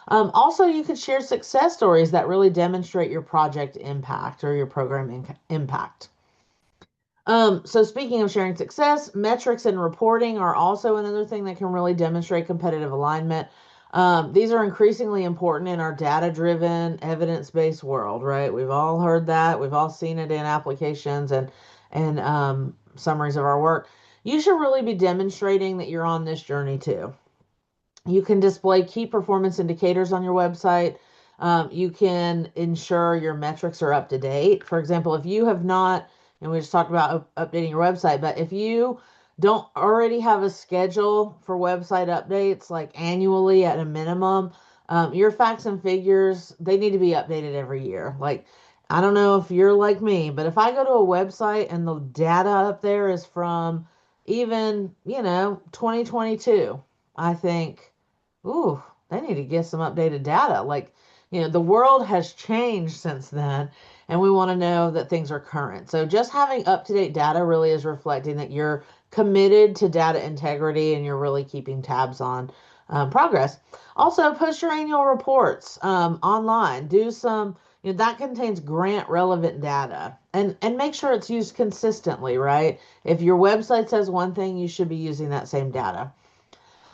S1: Also, you could share success stories that really demonstrate your project impact or your program impact. So speaking of sharing success, metrics and reporting are also another thing that can really demonstrate competitive alignment. These are increasingly important in our data-driven, evidence-based world, right? We've all heard that. We've all seen it in applications and summaries of our work. You should really be demonstrating that you're on this journey too. You can display key performance indicators on your website. You can ensure your metrics are up to date. For example, if you have not, and we just talked about updating your website, but if you don't already have a schedule for website updates, like annually at a minimum, your facts and figures, they need to be updated every year. Like, I don't know if you're like me, but if I go to a website and the data up there is from even, 2022, I think, ooh, they need to get some updated data. Like, the world has changed since then, and we want to know that things are current. So just having up-to-date data really is reflecting that you're committed to data integrity and you're really keeping tabs on progress. Also, post your annual reports online. Do some, that contains grant relevant data, and make sure it's used consistently, right? If your website says one thing, you should be using that same data.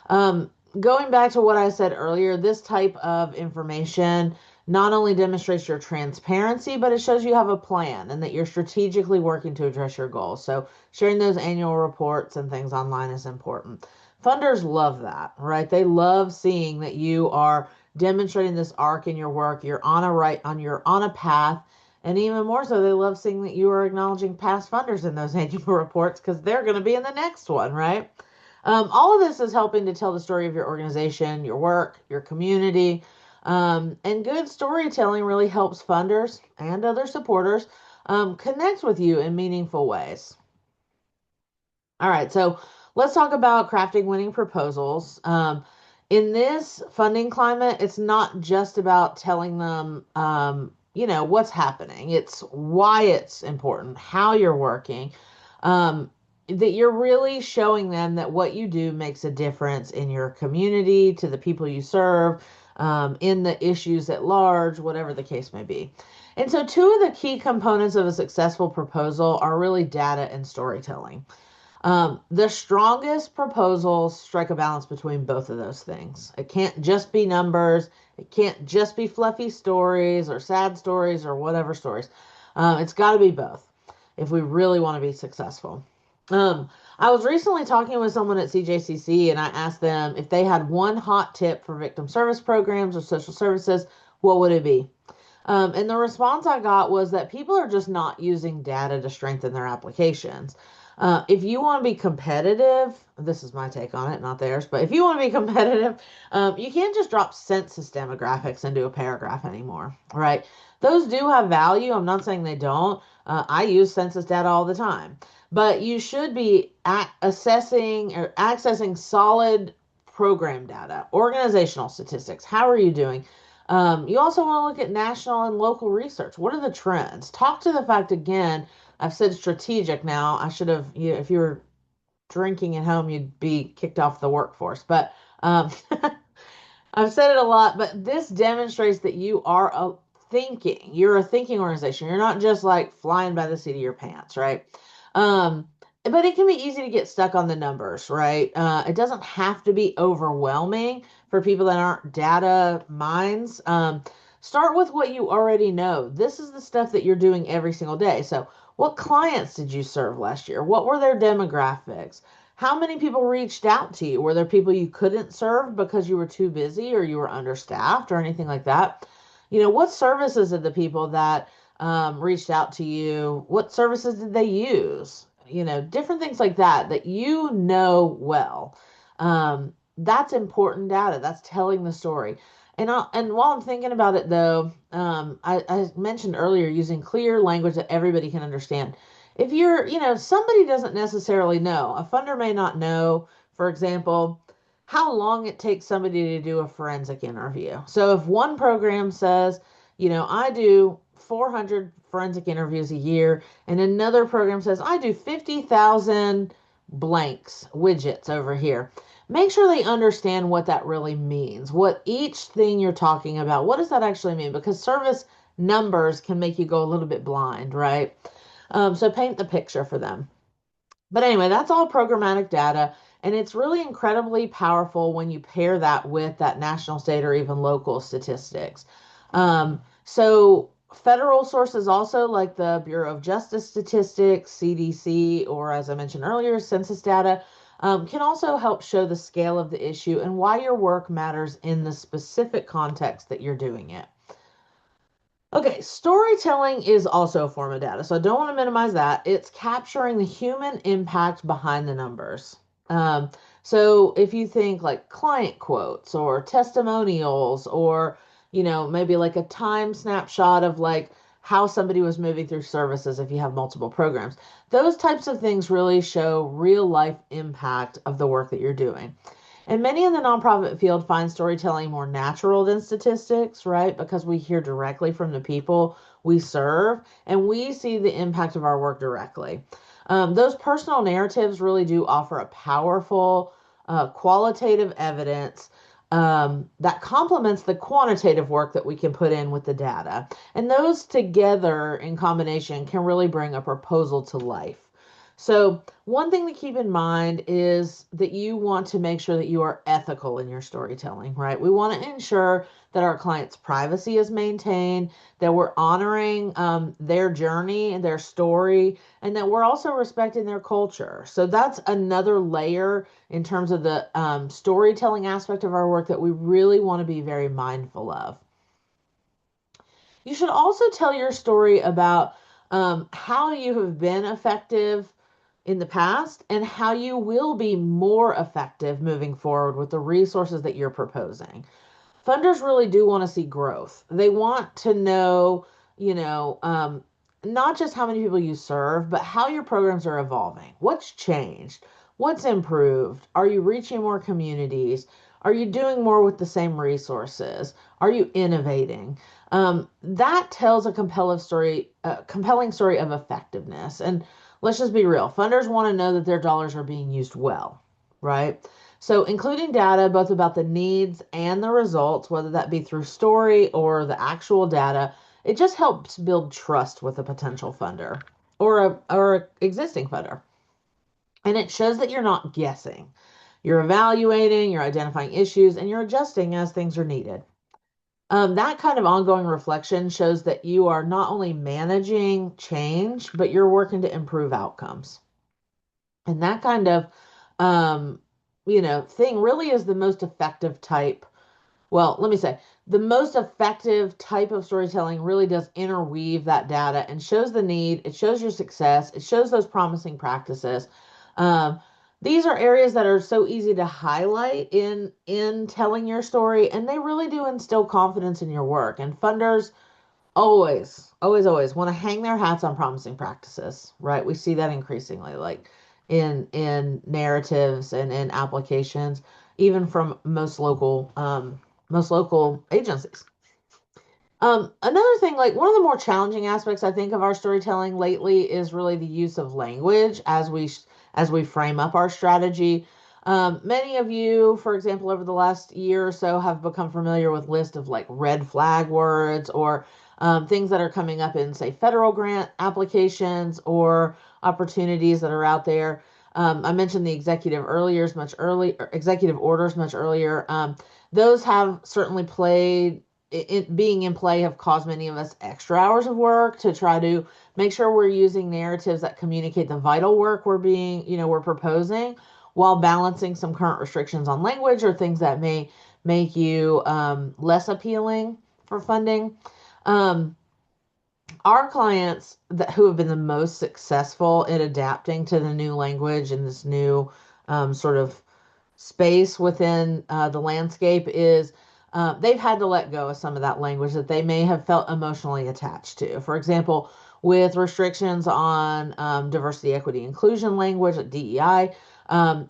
S1: Um, Going back to what I said earlier, this type of information not only demonstrates your transparency, but it shows you have a plan and that you're strategically working to address your goals. So sharing those annual reports and things online is important. Funders love that, right? They love seeing that you are demonstrating this arc in your work. You're on a path. And even more so, they love seeing that you are acknowledging past funders in those annual reports because they're going to be in the next one, right? All of this is helping to tell the story of your organization, your work, your community. And good storytelling really helps funders and other supporters connect with you in meaningful ways. All right, so let's talk about crafting winning proposals. In this funding climate, it's not just about telling them, what's happening. It's why it's important, how you're working, um, that you're really showing them that what you do makes a difference in your community, to the people you serve, in the issues at large, whatever the case may be. And so, two of the key components of a successful proposal are really data and storytelling. The strongest proposals strike a balance between both of those things. It can't just be numbers. It can't just be fluffy stories or sad stories or whatever stories. It's got to be both if we really want to be successful. I was recently talking with someone at CJCC and I asked them if they had one hot tip for victim service programs or social services, what would it be? And the response I got was that people are just not using data to strengthen their applications. If you want to be competitive, this is my take on it, not theirs, but if you want to be competitive, you can't just drop census demographics into a paragraph anymore, right? Those do have value. I'm not saying they don't. I use census data all the time, but you should be assessing or accessing solid program data, organizational statistics. How are you doing? You also want to look at national and local research. What are the trends? Talk to the fact again. I've said strategic now. I should have, if you were drinking at home, you'd be kicked off the workforce. But I've said it a lot, but this demonstrates that you're a thinking organization. You're not just like flying by the seat of your pants, right? Um, but it can be easy to get stuck on the numbers, right? It doesn't have to be overwhelming for people that aren't data minds. Start with what you already know. This is the stuff that you're doing every single day. So, what clients did you serve last year? What were their demographics? How many people reached out to you? Were there people you couldn't serve because you were too busy or you were understaffed or anything like that? What services did the people that reached out to you, what services did they use? Different things like that that well. That's important data. That's telling the story. And while I'm thinking about it, though, I mentioned earlier using clear language that everybody can understand. If somebody doesn't necessarily know, a funder may not know, for example, how long it takes somebody to do a forensic interview. So if one program says, I do 400 forensic interviews a year, and another program says, I do 50,000 blanks, widgets over here. Make sure they understand what that really means. What each thing you're talking about, what does that actually mean? Because service numbers can make you go a little bit blind, right? So paint the picture for them. But anyway, that's all programmatic data, and it's really incredibly powerful when you pair that with that national, state, or even local statistics. So federal sources also like the Bureau of Justice Statistics, CDC, or as I mentioned earlier, census data, can also help show the scale of the issue and why your work matters in the specific context that you're doing it. Okay, storytelling is also a form of data, so I don't want to minimize that. It's capturing the human impact behind the numbers. Um, so if you think like client quotes or testimonials or, maybe like a time snapshot of like how somebody was moving through services if you have multiple programs. Those types of things really show real life impact of the work that you're doing. And many in the nonprofit field find storytelling more natural than statistics, right? Because we hear directly from the people we serve and we see the impact of our work directly. Those personal narratives really do offer a powerful, qualitative evidence that complements the quantitative work that we can put in with the data. And those together in combination can really bring a proposal to life. So, one thing to keep in mind is that you want to make sure that you are ethical in your storytelling, right? We want to ensure that our client's privacy is maintained, that we're honoring their journey and their story, and that we're also respecting their culture. So, that's another layer in terms of the storytelling aspect of our work that we really want to be very mindful of. You should also tell your story about how you have been effective in the past and how you will be more effective moving forward with the resources that you're proposing. Funders really do want to see growth. They want to know, you know, not just how many people you serve, but how your programs are evolving. What's changed? What's improved? Are you reaching more communities? Are you doing more with the same resources? Are you innovating? That tells a compelling story of effectiveness. And let's just be real. Funders want to know that their dollars are being used well, right? So, including data both about the needs and the results, whether that be through story or the actual data, it just helps build trust with a potential funder or a existing funder. And it shows that you're not guessing. You're evaluating, you're identifying issues, and you're adjusting as things are needed. That kind of ongoing reflection shows that you are not only managing change, but you're working to improve outcomes. And that kind of, um, thing really is the most effective type. Well, let me say, the most effective type of storytelling really does interweave that data and shows the need. It shows your success. It shows those promising practices. Um, these are areas that are so easy to highlight in telling your story, and they really do instill confidence in your work. And funders always, always, always want to hang their hats on promising practices, right? We see that increasingly, like in narratives and in applications, even from most local agencies. Another thing, like one of the more challenging aspects I think of our storytelling lately is really the use of language as we frame up our strategy. Many of you, for example, over the last year or so, have become familiar with list of like red flag words or things that are coming up in, say, federal grant applications or opportunities that are out there. I mentioned the executive orders much earlier. Those have certainly played it being in play have caused many of us extra hours of work to try to make sure we're using narratives that communicate the vital work we're proposing while balancing some current restrictions on language or things that may make you less appealing for funding. Um, our clients who have been the most successful in adapting to the new language and this new sort of space within the landscape is they've had to let go of some of that language that they may have felt emotionally attached to. For example, with restrictions on diversity, equity, inclusion language at DEI,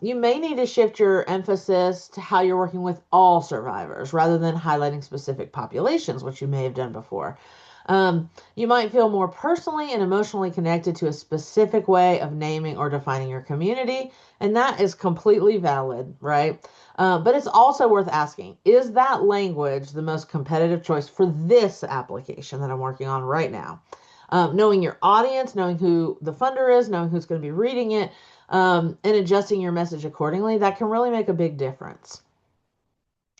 S1: you may need to shift your emphasis to how you're working with all survivors rather than highlighting specific populations, which you may have done before. You might feel more personally and emotionally connected to a specific way of naming or defining your community, and that is completely valid, right? But it's also worth asking, is that language the most competitive choice for this application that I'm working on right now? Knowing your audience, knowing who the funder is, knowing who's going to be reading it, and adjusting your message accordingly, that can really make a big difference.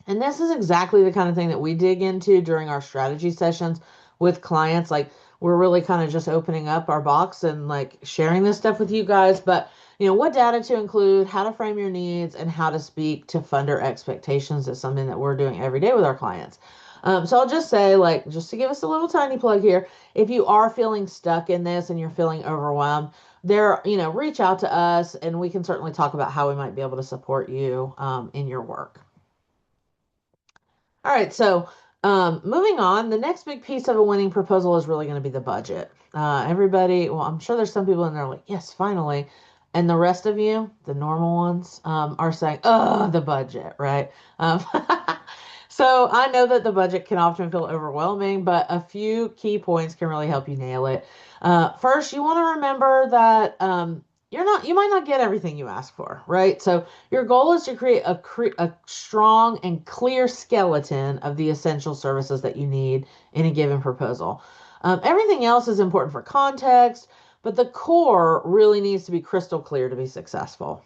S1: And this is exactly the kind of thing that we dig into during our strategy sessions with clients. Like we're really kind of just opening up our box and like sharing this stuff with you guys. But what data to include, how to frame your needs, and how to speak to funder expectations is something that we're doing every day with our clients. So I'll just say, like, just to give us a little tiny plug here, if you are feeling stuck in this and you're feeling overwhelmed, reach out to us and we can certainly talk about how we might be able to support you in your work. All right, so Moving on, the next big piece of a winning proposal is really going to be the budget. Everybody, well, I'm sure there's some people in there like, yes, finally. And the rest of you, the normal ones, are saying, oh, the budget, right? Um, so I know that the budget can often feel overwhelming, but a few key points can really help you nail it. First, you want to remember that you might not get everything you ask for, right? So your goal is to create a strong and clear skeleton of the essential services that you need in a given proposal. Everything else is important for context, but the core really needs to be crystal clear to be successful.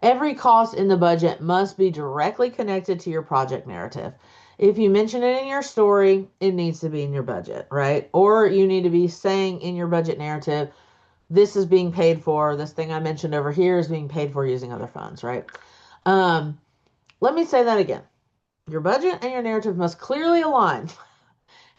S1: Every cost in the budget must be directly connected to your project narrative. If you mention it in your story, it needs to be in your budget, right? Or you need to be saying in your budget narrative, this is being paid for, this thing I mentioned over here is being paid for using other funds, right? Um, Let me say that again. Your budget and your narrative must clearly align.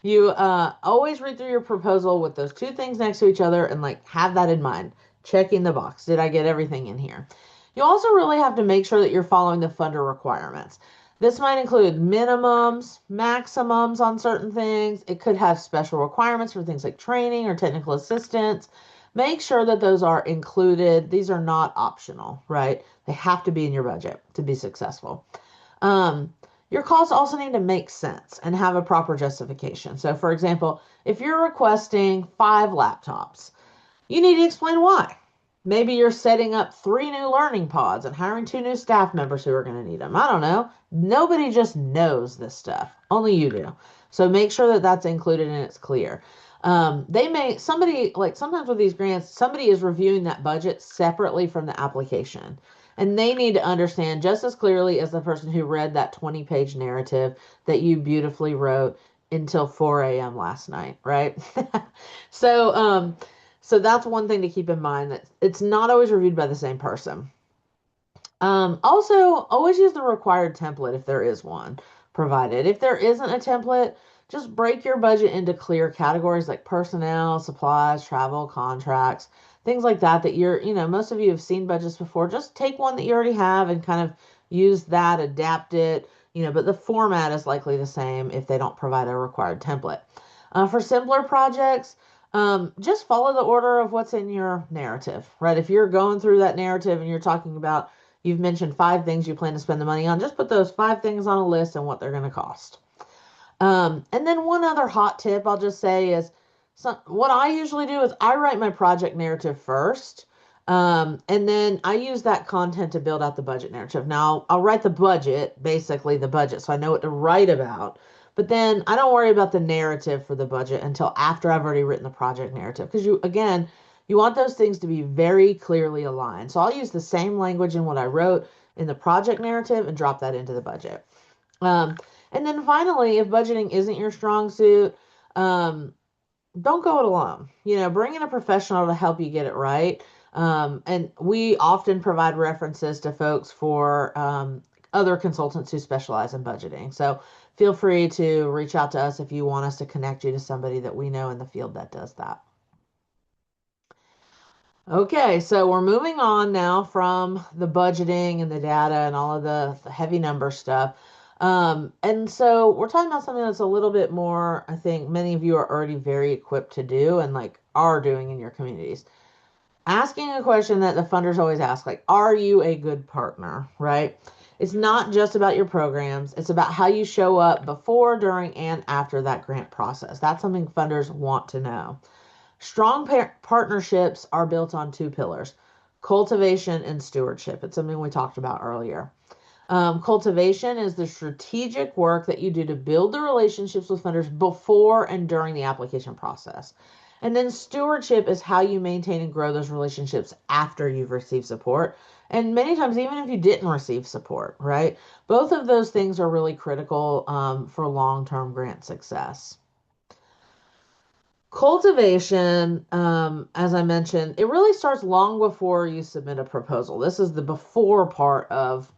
S1: You always read through your proposal with those two things next to each other and like have that in mind. Checking the box. Did I get everything in here? You also really have to make sure that you're following the funder requirements. This might include minimums, maximums on certain things. It could have special requirements for things like training or technical assistance. Make sure that those are included. These are not optional, right? They have to be in your budget to be successful. Um, your costs also need to make sense and have a proper justification. So, for example, if you're requesting 5 laptops, you need to explain why. Maybe you're setting up 3 new learning pods and hiring 2 new staff members who are going to need them. I don't know. Nobody just knows this stuff. Only you do. So make sure that that's included and it's clear. Somebody, like sometimes with these grants, somebody is reviewing that budget separately from the application. And they need to understand just as clearly as the person who read that 20-page narrative that you beautifully wrote until 4 a.m. last night, right? So, so that's one thing to keep in mind that it's not always reviewed by the same person. Also, always use the required template if there is one provided. If there isn't a template, just break your budget into clear categories like personnel, supplies, travel, contracts, things like that that most of you have seen budgets before. Just take one that you already have and kind of use that, adapt it, but the format is likely the same if they don't provide a required template. For simpler projects, just follow the order of what's in your narrative, right? If you're going through that narrative and you're talking about, you've mentioned 5 things you plan to spend the money on, just put those 5 things on a list and what they're going to cost. And then one other hot tip I'll just say is what I usually do is I write my project narrative first. And then I use that content to build out the budget narrative. Now, I'll write the budget, basically the budget, so I know what to write about. But then I don't worry about the narrative for the budget until after I've already written the project narrative. Because you want those things to be very clearly aligned. So I'll use the same language in what I wrote in the project narrative and drop that into the budget. Um, and then finally, if budgeting isn't your strong suit, don't go it alone. Bring in a professional to help you get it right. And we often provide references to folks for other consultants who specialize in budgeting. So feel free to reach out to us if you want us to connect you to somebody that we know in the field that does that. Okay, so we're moving on now from the budgeting and the data and all of the heavy number stuff. And so we're talking about something that's a little bit more, I think many of you are already very equipped to do and like are doing in your communities. Asking a question that the funders always ask, like, are you a good partner, right? It's not just about your programs. It's about how you show up before, during, and after that grant process. That's something funders want to know. Strong partnerships are built on 2 pillars, cultivation and stewardship. It's something we talked about earlier. Cultivation is the strategic work that you do to build the relationships with funders before and during the application process. And then stewardship is how you maintain and grow those relationships after you've received support. And many times, even if you didn't receive support, right? Both of those things are really critical for long-term grant success. Cultivation, as I mentioned, it really starts long before you submit a proposal. This is the before part of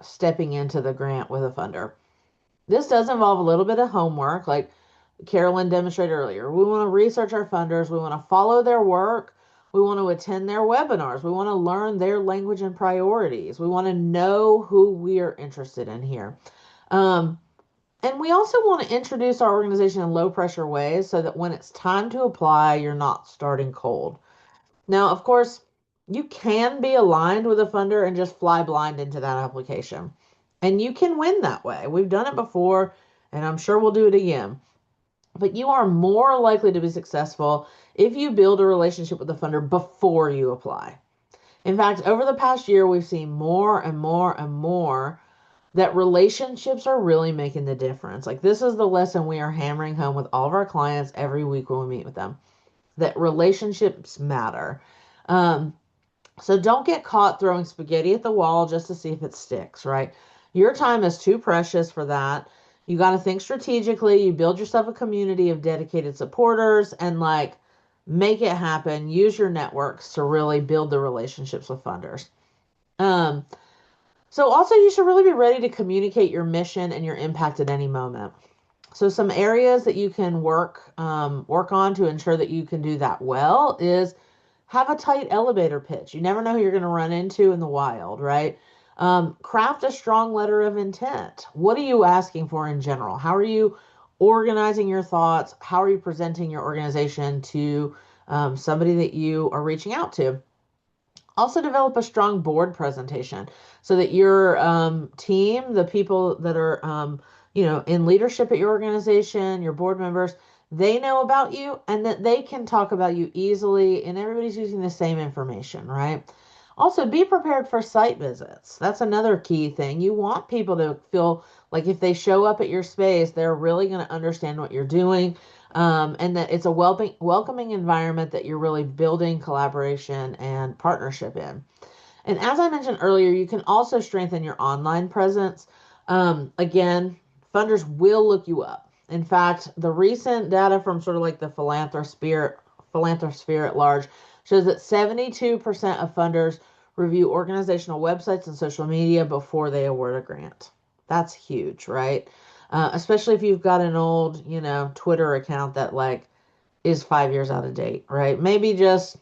S1: stepping into the grant with a funder. This does involve a little bit of homework, like Carolyn demonstrated earlier. We want to research our funders. We want to follow their work. We want to attend their webinars. We want to learn their language and priorities. We want to know who we are interested in here. And we also want to introduce our organization in low pressure ways so that when it's time to apply, you're not starting cold. Now, of course, you can be aligned with a funder and just fly blind into that application. And you can win that way. We've done it before, and I'm sure we'll do it again. But you are more likely to be successful if you build a relationship with the funder before you apply. In fact, over the past year, we've seen more and more and more that relationships are really making the difference. Like, this is the lesson we are hammering home with all of our clients every week when we meet with them, that relationships matter. Um, so don't get caught throwing spaghetti at the wall just to see if it sticks, right? Your time is too precious for that. You got to think strategically. You build yourself a community of dedicated supporters and like make it happen. Use your networks to really build the relationships with funders. Um, so also you should really be ready to communicate your mission and your impact at any moment. So some areas that you can work on to ensure that you can do that well is have a tight elevator pitch. You never know who you're going to run into in the wild, right? Craft a strong letter of intent. What are you asking for in general? How are you organizing your thoughts? How are you presenting your organization to somebody that you are reaching out to? Also, develop a strong board presentation so that your team, the people that are, in leadership at your organization, your board members, they know about you and that they can talk about you easily and everybody's using the same information, right? Also, be prepared for site visits. That's another key thing. You want people to feel like if they show up at your space, they're really going to understand what you're doing, and that it's a welcoming environment that you're really building collaboration and partnership in. And as I mentioned earlier, you can also strengthen your online presence. Again, funders will look you up. In fact, the recent data from sort of like the philanthrosphere at large shows that 72% of funders review organizational websites and social media before they award a grant. That's huge, right? Especially if you've got an old, Twitter account that like is 5 years out of date, right? Maybe just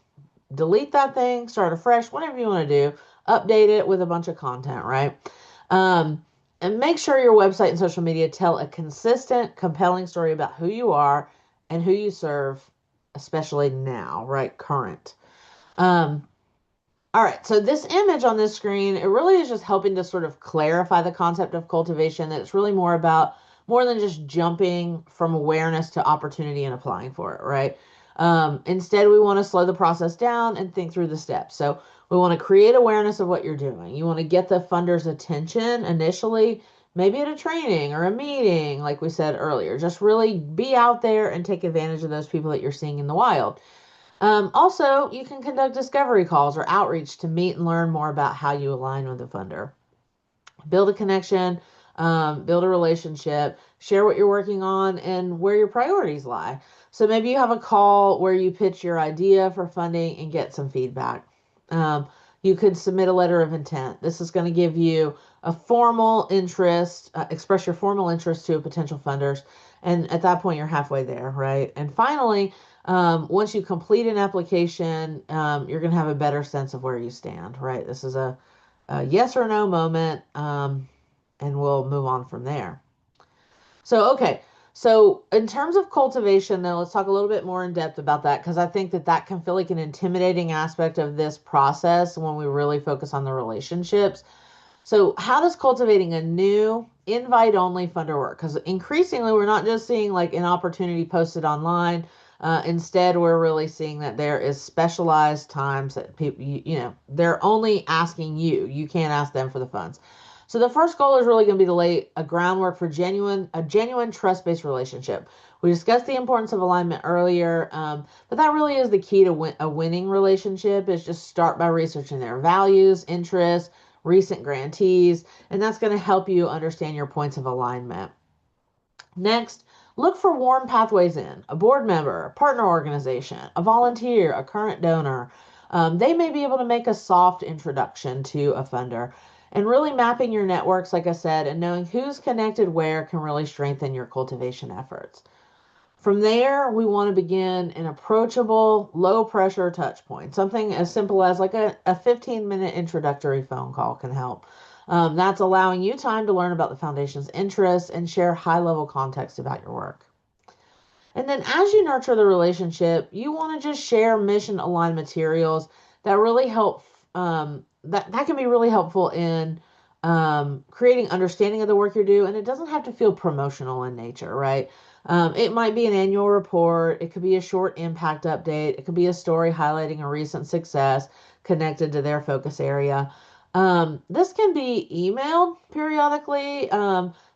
S1: delete that thing, start afresh, whatever you want to do, update it with a bunch of content, right? Um, and make sure your website and social media tell a consistent, compelling story about who you are and who you serve, especially now, right? Current. Um, all right, so this image on this screen, it really is just helping to sort of clarify the concept of cultivation, that it's really more than just jumping from awareness to opportunity and applying for it, right? Instead, we want to slow the process down and think through the steps. So we want to create awareness of what you're doing. You want to get the funder's attention initially, maybe at a training or a meeting, like we said earlier. Just really be out there and take advantage of those people that you're seeing in the wild. Also, you can conduct discovery calls or outreach to meet and learn more about how you align with the funder. Build a connection, build a relationship, share what you're working on and where your priorities lie. So maybe you have a call where you pitch your idea for funding and get some feedback. You could submit a letter of intent. This is going to give you a formal interest, express your formal interest to potential funders. And at that point, you're halfway there, right? And finally, once you complete an application, you're going to have a better sense of where you stand, right? This is a yes or no moment, and we'll move on from there. So, okay. So, in terms of cultivation, though, let's talk a little bit more in depth about that because I think that that can feel like an intimidating aspect of this process when we really focus on the relationships. So, how does cultivating a new invite only funder work? Because increasingly, we're not just seeing like an opportunity posted online. Instead, we're really seeing that there is specialized times that people, they're only asking you. You can't ask them for the funds. So the first goal is really going to be to lay a groundwork for a genuine trust-based relationship. We discussed the importance of alignment earlier, but that really is the key to a winning relationship. Is just start by researching their values, interests, recent grantees, and that's going to help you understand your points of alignment. Next, look for warm pathways in a board member, a partner organization, a volunteer, a current donor. They may be able to make a soft introduction to a funder. And really mapping your networks, like I said, and knowing who's connected where can really strengthen your cultivation efforts. From there, we want to begin an approachable, low pressure touch point. Something as simple as like a 15-minute introductory phone call can help. That's allowing you time to learn about the foundation's interests and share high-level context about your work. And then as you nurture the relationship, you want to just share mission aligned materials that really help, that can be really helpful in creating understanding of the work you do. And it doesn't have to feel promotional in nature, right? It might be an annual report. It could be a short impact update. It could be a story highlighting a recent success connected to their focus area. This can be emailed periodically.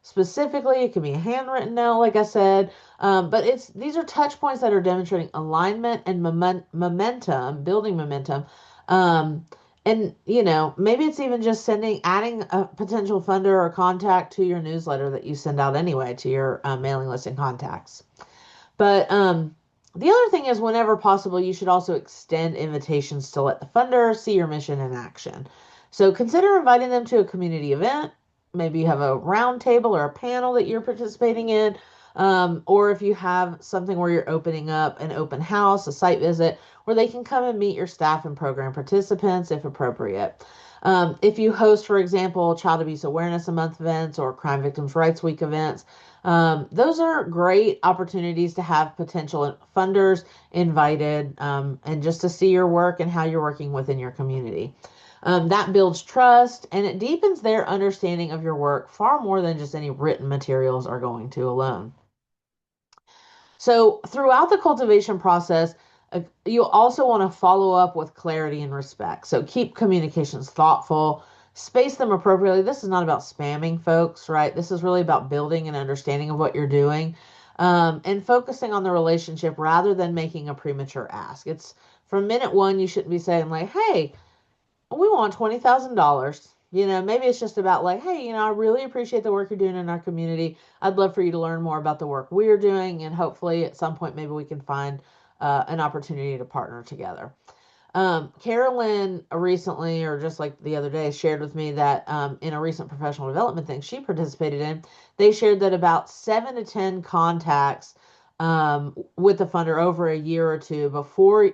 S1: Specifically, it can be a handwritten note, like I said. But these are touch points that are demonstrating alignment and momentum, building momentum. Um, and maybe it's even just adding a potential funder or contact to your newsletter that you send out anyway to your mailing list and contacts. But the other thing is, whenever possible, you should also extend invitations to let the funder see your mission in action. So consider inviting them to a community event. Maybe you have a round table or a panel that you're participating in. Or if you have something where you're opening up an open house, a site visit, where they can come and meet your staff and program participants if appropriate. If you host, for example, Child Abuse Awareness Month events or Crime Victims' Rights Week events, those are great opportunities to have potential funders invited and just to see your work and how you're working within your community. That builds trust and it deepens their understanding of your work far more than just any written materials are going to alone. So, throughout the cultivation process, you also want to follow up with clarity and respect. So, keep communications thoughtful, space them appropriately. This is not about spamming folks, right? This is really about building an understanding of what you're doing and focusing on the relationship rather than making a premature ask. It's from minute one, you shouldn't be saying, like, hey, we want $20,000. Maybe it's just about like, hey, I really appreciate the work you're doing in our community. I'd love for you to learn more about the work we're doing, and hopefully at some point maybe we can find an opportunity to partner together. Carolyn recently, or just like the other day, shared with me that in a recent professional development thing she participated in, they shared that about 7 to 10 contacts with the funder over a year or two before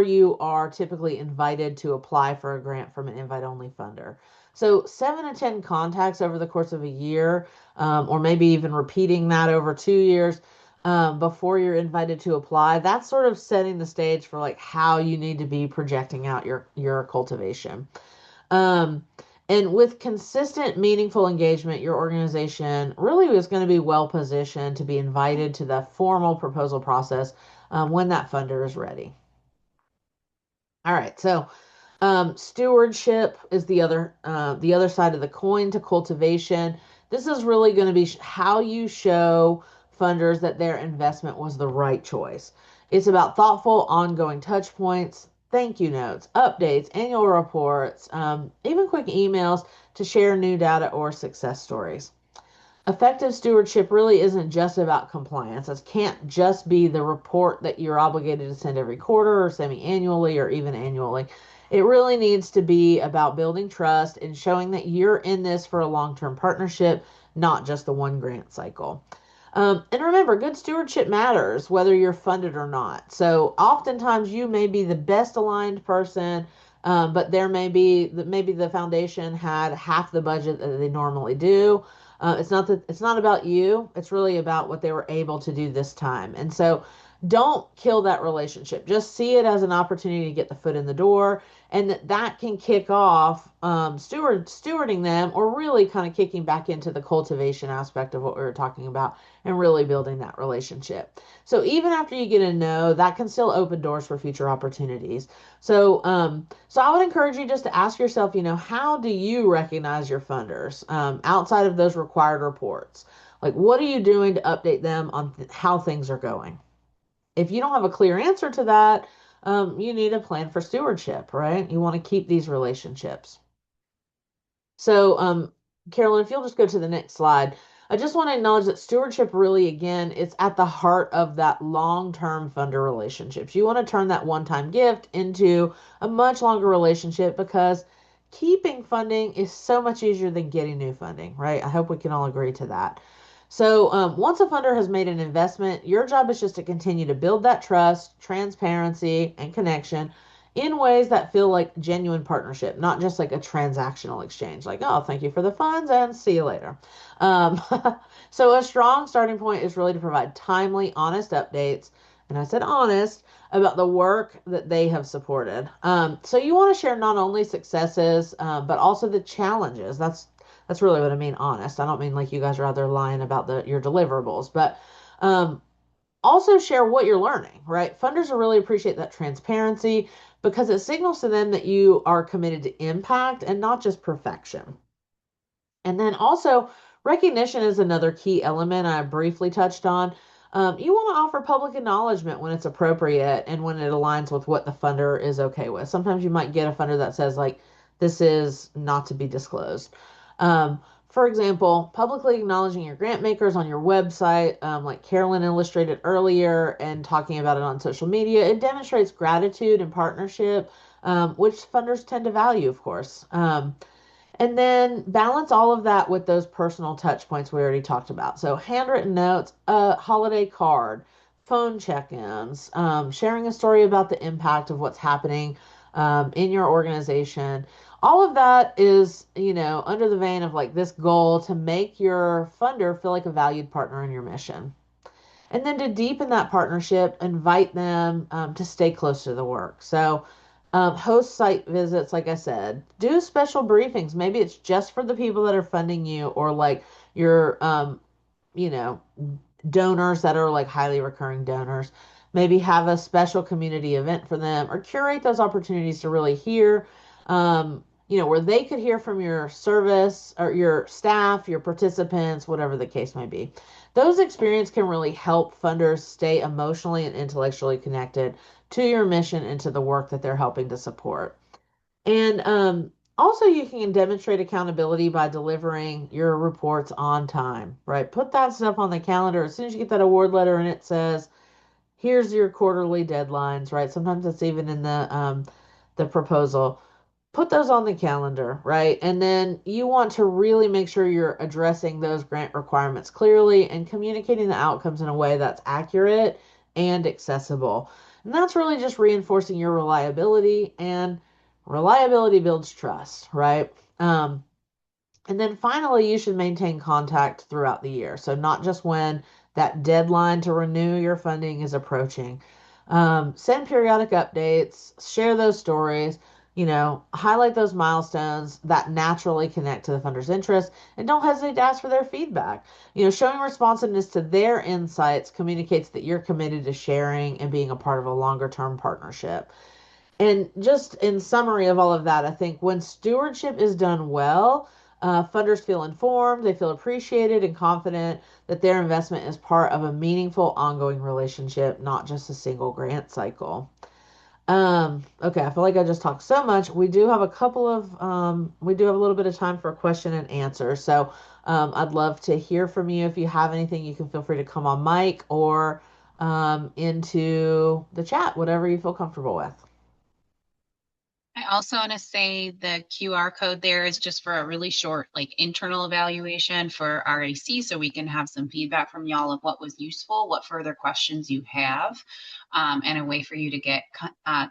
S1: you are typically invited to apply for a grant from an invite-only funder. So 7 to 10 contacts over the course of a year, or maybe even repeating that over 2 years before you're invited to apply. That's sort of setting the stage for like how you need to be projecting out your cultivation. And with consistent, meaningful engagement, your organization really is going to be well positioned to be invited to the formal proposal process when that funder is ready. All right, so stewardship is the other side of the coin to cultivation. This is really going to be how you show funders that their investment was the right choice. It's about thoughtful, ongoing touch points, thank you notes, updates, annual reports, even quick emails to share new data or success stories. Effective stewardship really isn't just about compliance. It can't just be the report that you're obligated to send every quarter or semi-annually or even annually. It really needs to be about building trust and showing that you're in this for a long-term partnership, not just the one grant cycle. And remember, good stewardship matters whether you're funded or not. So oftentimes you may be the best aligned person, but there may be maybe the foundation had half the budget that they normally do. It's not about you. It's really about what they were able to do this time. And so don't kill that relationship. Just see it as an opportunity to get the foot in the door, and that can kick off stewarding them, or really kind of kicking back into the cultivation aspect of what we were talking about and really building that relationship. So even after you get a no, that can still open doors for future opportunities. So I would encourage you just to ask yourself, how do you recognize your funders outside of those required reports? Like, what are you doing to update them on how things are going? If you don't have a clear answer to that, you need a plan for stewardship, right? You want to keep these relationships. So, Carolyn, if you'll just go to the next slide, I just want to acknowledge that stewardship really, again, it's at the heart of that long-term funder relationships. You want to turn that one-time gift into a much longer relationship because keeping funding is so much easier than getting new funding, right? I hope we can all agree to that. So once a funder has made an investment, your job is just to continue to build that trust, transparency, and connection, in ways that feel like genuine partnership, not just like a transactional exchange, like, oh, thank you for the funds and see you later. Um, so, a strong starting point is really to provide timely, honest updates. And I said honest about the work that they have supported. So, you want to share not only successes, but also the challenges. That's really what I mean, honest. I don't mean like you guys are out there lying about your deliverables, but um, also share what you're learning, right? Funders will really appreciate that transparency because it signals to them that you are committed to impact and not just perfection. And then also, recognition is another key element I briefly touched on. You want to offer public acknowledgement when it's appropriate and when it aligns with what the funder is okay with. Sometimes you might get a funder that says, like, this is not to be disclosed. Um, for example, publicly acknowledging your grant makers on your website, like Carolyn illustrated earlier, and talking about it on social media, it demonstrates gratitude and partnership, which funders tend to value, of course. And then balance all of that with those personal touch points we already talked about. So, handwritten notes, a holiday card, phone check ins, sharing a story about the impact of what's happening in your organization. All of that is, under the vein of like this goal to make your funder feel like a valued partner in your mission. And then to deepen that partnership, invite them to stay close to the work. So, host site visits, like I said, do special briefings. Maybe it's just for the people that are funding you or like your, you know, donors that are like highly recurring donors. Maybe have a special community event for them or curate those opportunities to really hear, where they could hear from your service or your staff, your participants, whatever the case may be. Those experiences can really help funders stay emotionally and intellectually connected to your mission and to the work that they're helping to support. And also, you can demonstrate accountability by delivering your reports on time, right? Put that stuff on the calendar as soon as you get that award letter and it says, here's your quarterly deadlines, right? Sometimes it's even in the proposal. Put those on the calendar, right? And then you want to really make sure you're addressing those grant requirements clearly and communicating the outcomes in a way that's accurate and accessible. And that's really just reinforcing your reliability, and reliability builds trust, right? And then finally, you should maintain contact throughout the year. So, not just when that deadline to renew your funding is approaching. Send periodic updates, share those stories, highlight those milestones that naturally connect to the funder's interest, and don't hesitate to ask for their feedback. Showing responsiveness to their insights communicates that you're committed to sharing and being a part of a longer term partnership. And just in summary of all of that, I think when stewardship is done well, funders feel informed, they feel appreciated and confident that their investment is part of a meaningful, ongoing relationship, not just a single grant cycle. Okay, I feel like I just talked so much. We do have a little bit of time for a question and answer. So, I'd love to hear from you. If you have anything, you can feel free to come on mic or into the chat, whatever you feel comfortable with.
S2: I also want to say the QR code there is just for a really short, like internal evaluation for RAC, so we can have some feedback from y'all of what was useful, what further questions you have, and a way for you to get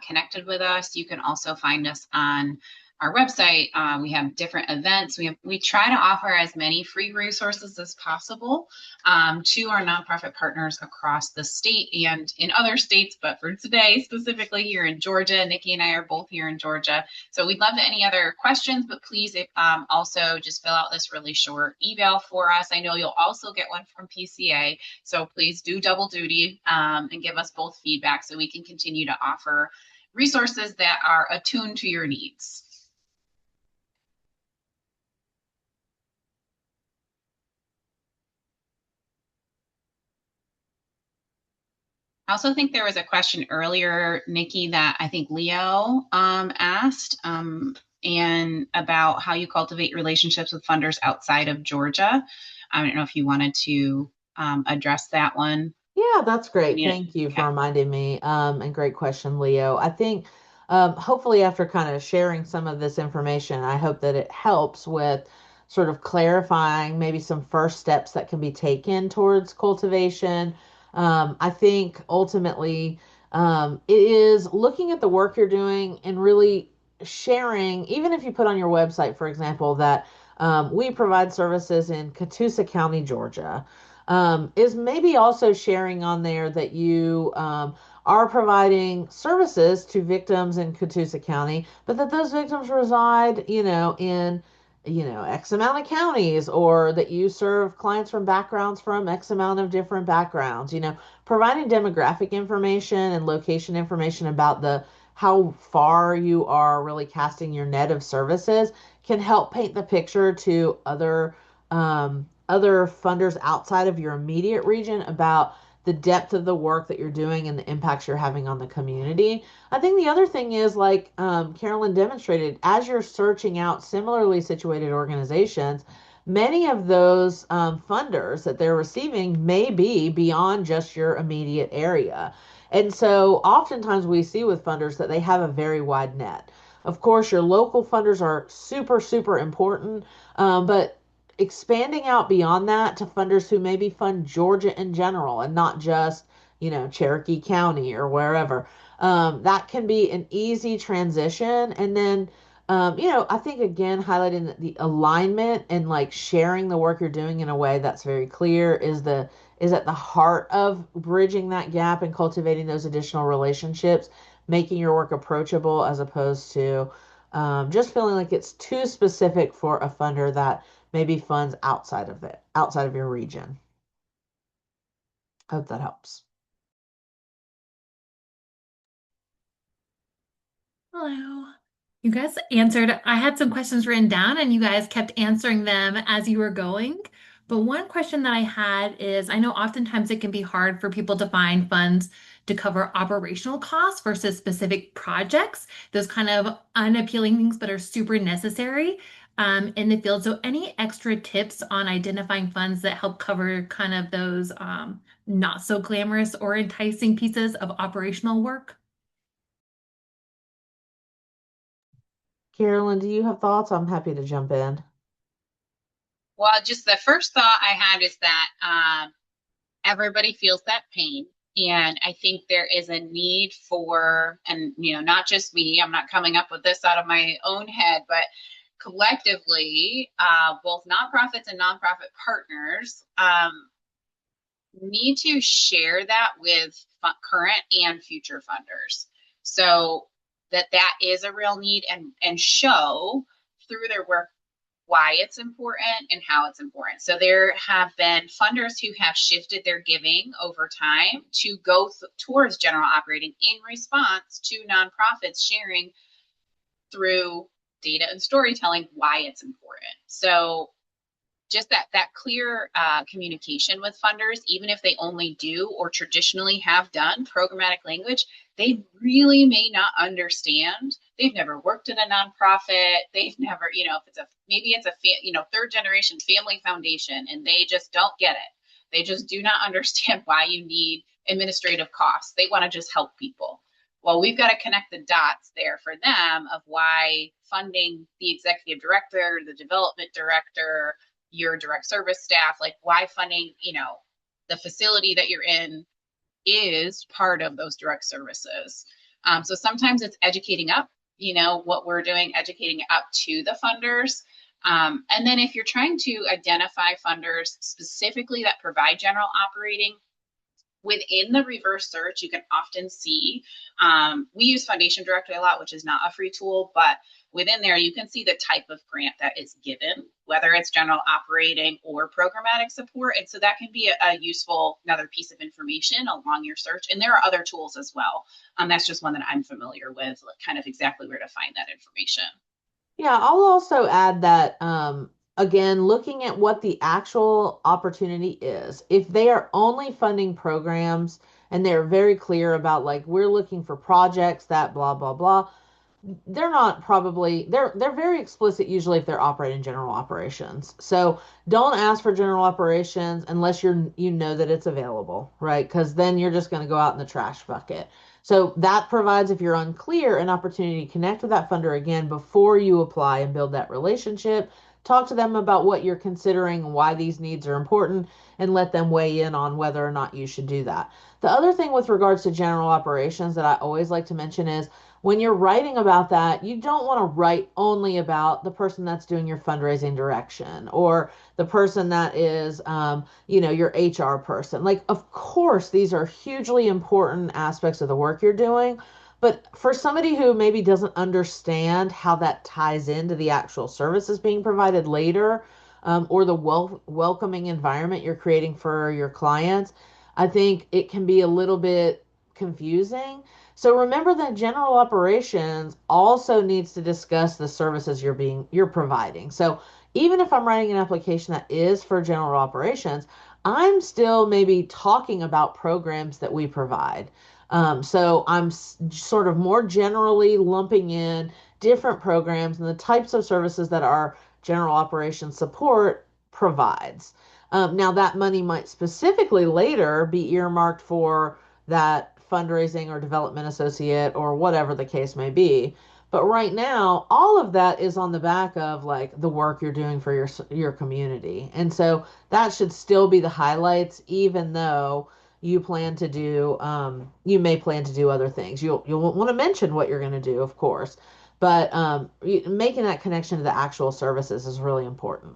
S2: connected with us. You can also find us on our website. We have different events. We try to offer as many free resources as possible to our nonprofit partners across the state and in other states, but for today, specifically here in Georgia. Niki and I are both here in Georgia. So we'd love any other questions, but please also just fill out this really short email for us. I know you'll also get one from PCA, so please do double duty and give us both feedback so we can continue to offer resources that are attuned to your needs. I also think there was a question earlier, Niki, that I think Leo asked, and about how you cultivate relationships with funders outside of Georgia. I don't know if you wanted to address that one.
S1: Yeah, that's great. Thank you for reminding me. And great question, Leo. I think hopefully after kind of sharing some of this information, I hope that it helps with sort of clarifying maybe some first steps that can be taken towards cultivation. I think ultimately, It is looking at the work you're doing and really sharing, even if you put on your website, for example, that we provide services in Catoosa County, Georgia, is maybe also sharing on there that you are providing services to victims in Catoosa County, but that those victims reside, in X amount of counties, or that you serve clients from backgrounds from X amount of different backgrounds, providing demographic information and location information about the how far you are really casting your net of services can help paint the picture to other funders outside of your immediate region about the depth of the work that you're doing and the impacts you're having on the community. I think the other thing is, like Carolyn demonstrated, as you're searching out similarly situated organizations, many of those funders that they're receiving may be beyond just your immediate area. And so oftentimes we see with funders that they have a very wide net. Of course, your local funders are super, super important, but expanding out beyond that to funders who maybe fund Georgia in general and not just, Cherokee County or wherever, that can be an easy transition. And then I think again, highlighting the alignment and like sharing the work you're doing in a way that's very clear is at the heart of bridging that gap and cultivating those additional relationships, making your work approachable as opposed to just feeling like it's too specific for a funder that maybe funds outside of your region. Hope that helps.
S4: Hello. You guys answered. I had some questions written down and you guys kept answering them as you were going. But one question that I had is I know oftentimes it can be hard for people to find funds to cover operational costs versus specific projects, those kind of unappealing things but are super necessary in the field. So, any extra tips on identifying funds that help cover kind of those not so glamorous or enticing pieces of operational work?
S1: Carolyn, do you have thoughts? I'm happy to jump in.
S2: Well, just the first thought I had is that everybody feels that pain. And I think there is a need for, and not just me, I'm not coming up with this out of my own head, but collectively, both nonprofits and nonprofit partners need to share that with current and future funders. So that is a real need, and show through their work why it's important and how it's important. So there have been funders who have shifted their giving over time to go towards general operating in response to nonprofits sharing through data and storytelling why it's important. So just that clear communication with funders, even if they only do or traditionally have done programmatic language, they really may not understand. They've never worked in a nonprofit. They've never, maybe it's a third generation family foundation, and they just don't get it. They just do not understand why you need administrative costs. They want to just help people. Well, we've got to connect the dots there for them of why funding the executive director, the development director, your direct service staff, like why funding, the facility that you're in is part of those direct services. So sometimes it's educating up, what we're doing, educating up to the funders. And then if you're trying to identify funders specifically that provide general operating, within the reverse search, you can often see, we use Foundation Directory a lot, which is not a free tool, but within there, you can see the type of grant that is given, whether it's general operating or programmatic support. And so that can be a useful, another piece of information along your search. And there are other tools as well. That's just one that I'm familiar with, like kind of exactly where to find that information.
S1: Yeah, I'll also add that again, looking at what the actual opportunity is. If they are only funding programs and they're very clear about like we're looking for projects that blah blah blah, they're not probably they're very explicit usually if they're operating general operations. So don't ask for general operations unless you know that it's available, right? Because then you're just going to go out in the trash bucket. So that provides, if you're unclear, an opportunity to connect with that funder again before you apply and build that relationship talk to them about what you're considering and why these needs are important, and let them weigh in on whether or not you should do that. The other thing with regards to general operations that I always like to mention is when you're writing about that, you don't want to write only about the person that's doing your fundraising direction or the person that is, your HR person. Like, of course, these are hugely important aspects of the work you're doing. But for somebody who maybe doesn't understand how that ties into the actual services being provided later, or the welcoming environment you're creating for your clients, I think it can be a little bit confusing. So remember that general operations also needs to discuss the services you're providing. So even if I'm writing an application that is for general operations, I'm still maybe talking about programs that we provide. So I'm sort of more generally lumping in different programs and the types of services that our general operations support provides. Now, that money might specifically later be earmarked for that fundraising or development associate or whatever the case may be. But right now, all of that is on the back of like the work you're doing for your community. And so that should still be the highlights, even though you may plan to do other things. You'll want to mention what you're going to do, of course, but making that connection to the actual services is really important.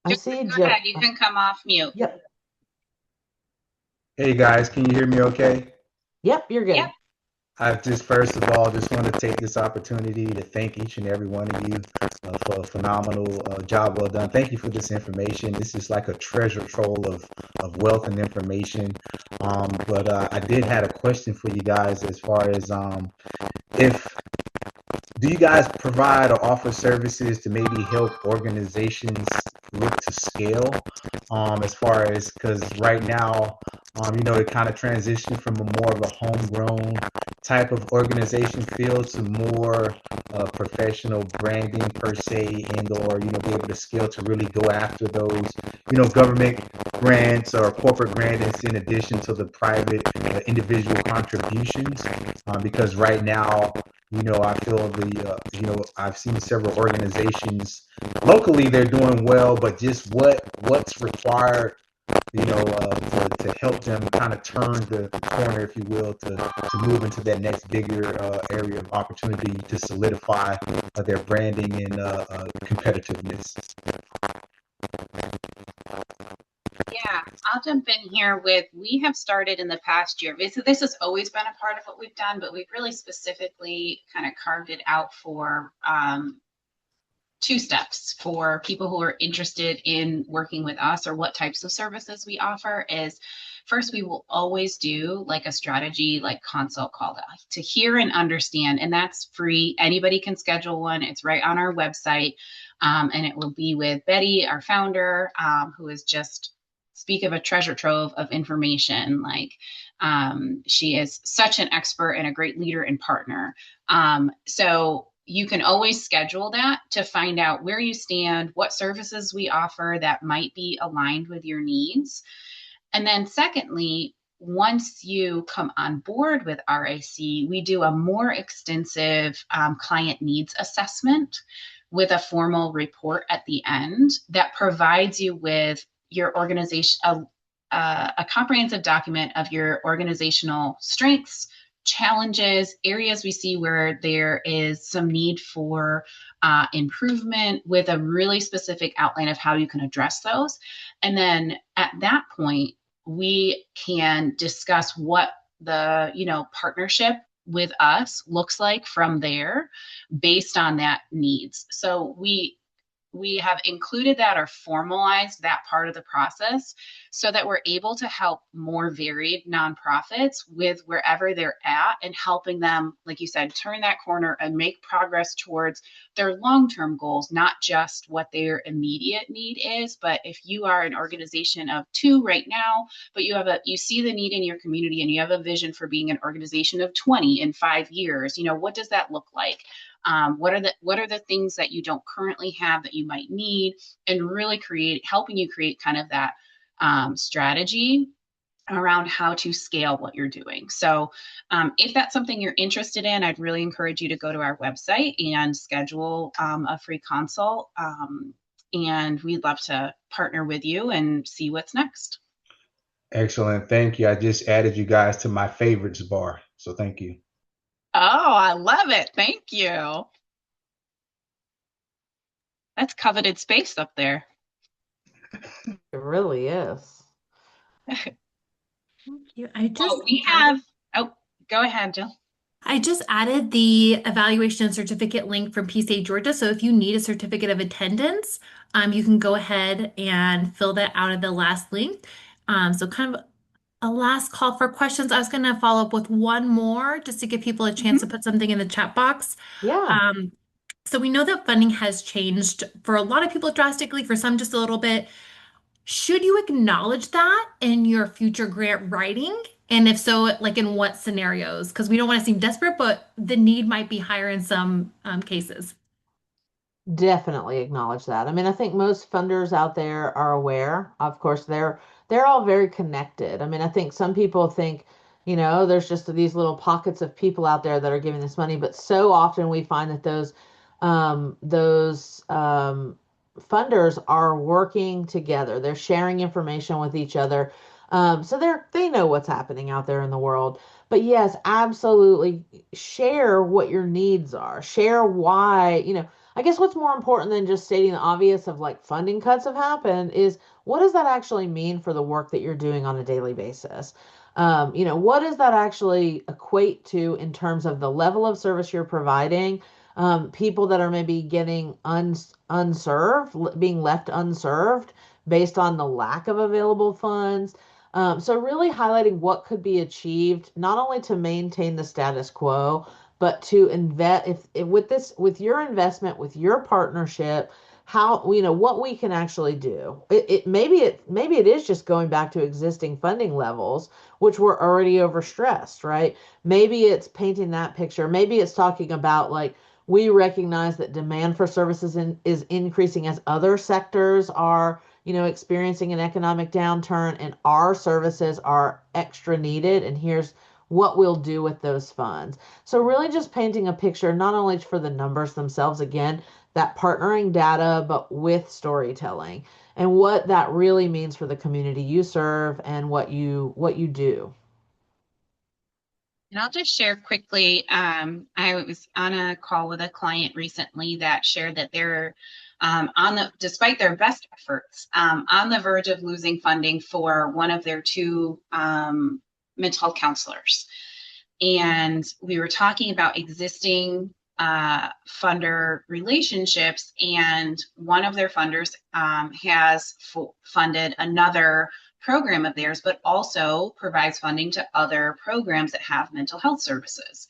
S1: I see
S2: Go
S1: Joe.
S2: ahead. You can come off mute.
S1: Yep.
S5: Hey guys, can you hear me okay?
S1: Yep, you're good.
S2: Yep.
S5: I just first of all just want to take this opportunity to thank each and every one of you for a phenomenal job well done. Thank you for this information. This is like a treasure trove of wealth and information. But I did have a question for you guys as far as if do you guys provide or offer services to maybe help organizations look to scale as far as because right now it kind of transitioned from a more of a homegrown type of organization feel to more professional branding per se, and or be able to scale to really go after those government grants or corporate grants in addition to the private individual contributions because right now I feel I've seen several organizations locally, they're doing well, but just what's required to help them kind of turn the corner, if you will, to move into that next bigger area of opportunity to solidify their branding and competitiveness.
S2: Yeah, I'll jump in here with, we have started in the past year. This has always been a part of what we've done, but we've really specifically kind of carved it out for two steps for people who are interested in working with us or what types of services we offer is first, we will always do like a strategy, like consult call to hear and understand. And that's free. Anybody can schedule one. It's right on our website. And it will be with Betty, our founder, who is just speak of a treasure trove of information. Like she is such an expert and a great leader and partner. So you can always schedule that to find out where you stand, what services we offer that might be aligned with your needs. And then secondly, once you come on board with RAC, we do a more extensive client needs assessment with a formal report at the end that provides you with your organization, a comprehensive document of your organizational strengths, challenges, areas we see where there is some need for improvement with a really specific outline of how you can address those. And then at that point, we can discuss what the partnership with us looks like from there based on that needs. So we have included that or formalized that part of the process so that we're able to help more varied nonprofits with wherever they're at and helping them, like you said, turn that corner and make progress towards their long-term goals, not just what their immediate need is. But if you are an organization of 2 right now, but you see the need in your community and you have a vision for being an organization of 20 in 5 years, what does that look like? What are the things that you don't currently have that you might need, and really helping you create kind of that strategy around how to scale what you're doing. So if that's something you're interested in, I'd really encourage you to go to our website and schedule a free consult. And we'd love to partner with you and see what's next.
S5: Excellent. Thank you. I just added you guys to my favorites bar. So thank you.
S2: Oh, I love it. Thank you. That's coveted space up there.
S1: It really is.
S4: Thank you.
S2: Go ahead, Jill.
S4: I just added the evaluation and certificate link from PSA Georgia. So if you need a certificate of attendance, you can go ahead and fill that out of the last link. So kind of a last call for questions. I was going to follow up with one more just to give people a chance to put something in the chat box.
S1: Yeah.
S4: So we know that funding has changed for a lot of people drastically, for some just a little bit. Should you acknowledge that in your future grant writing? And if so, like in what scenarios? Because we don't want to seem desperate, but the need might be higher in some cases.
S1: Definitely acknowledge that. I mean, I think most funders out there are aware. Of course, they're all very connected. I mean, I think some people think, there's just these little pockets of people out there that are giving this money, but so often we find that those funders are working together. They're sharing information with each other. So they know what's happening out there in the world. But yes, absolutely share what your needs are. Share why, I guess what's more important than just stating the obvious of like funding cuts have happened is what does that actually mean for the work that you're doing on a daily basis? What does that actually equate to in terms of the level of service you're providing? People that are maybe getting unserved, being left unserved based on the lack of available funds. So really highlighting what could be achieved, not only to maintain the status quo, but to invest with your investment, with your partnership, how, what we can actually do. Maybe it is just going back to existing funding levels, which were already overstressed, right? Maybe it's painting that picture. Maybe it's talking about like, we recognize that demand for services is increasing as other sectors are, experiencing an economic downturn, and our services are extra needed. And here's what we'll do with those funds. So really just painting a picture, not only for the numbers themselves, again, that partnering data, but with storytelling and what that really means for the community you serve and what you do.
S2: And I'll just share quickly, I was on a call with a client recently that shared that they're despite their best efforts, on the verge of losing funding for one of their two mental health counselors. And we were talking about existing funder relationships, and one of their funders has funded another program of theirs, but also provides funding to other programs that have mental health services.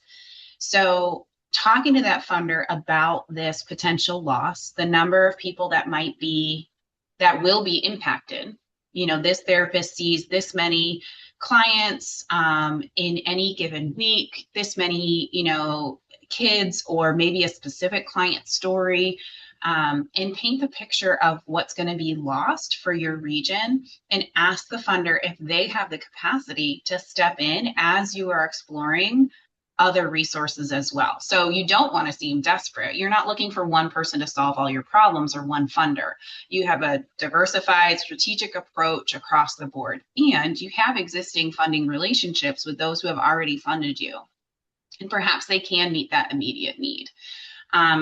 S2: So talking to that funder about this potential loss, the number of people that will be impacted, this therapist sees this many clients in any given week, this many, kids, or maybe a specific client story, and paint the picture of what's going to be lost for your region, and ask the funder if they have the capacity to step in as you are exploring other resources as well. So you don't want to seem desperate. You're not looking for one person to solve all your problems or one funder. You have a diversified strategic approach across the board, and you have existing funding relationships with those who have already funded you. And perhaps they can meet that immediate need.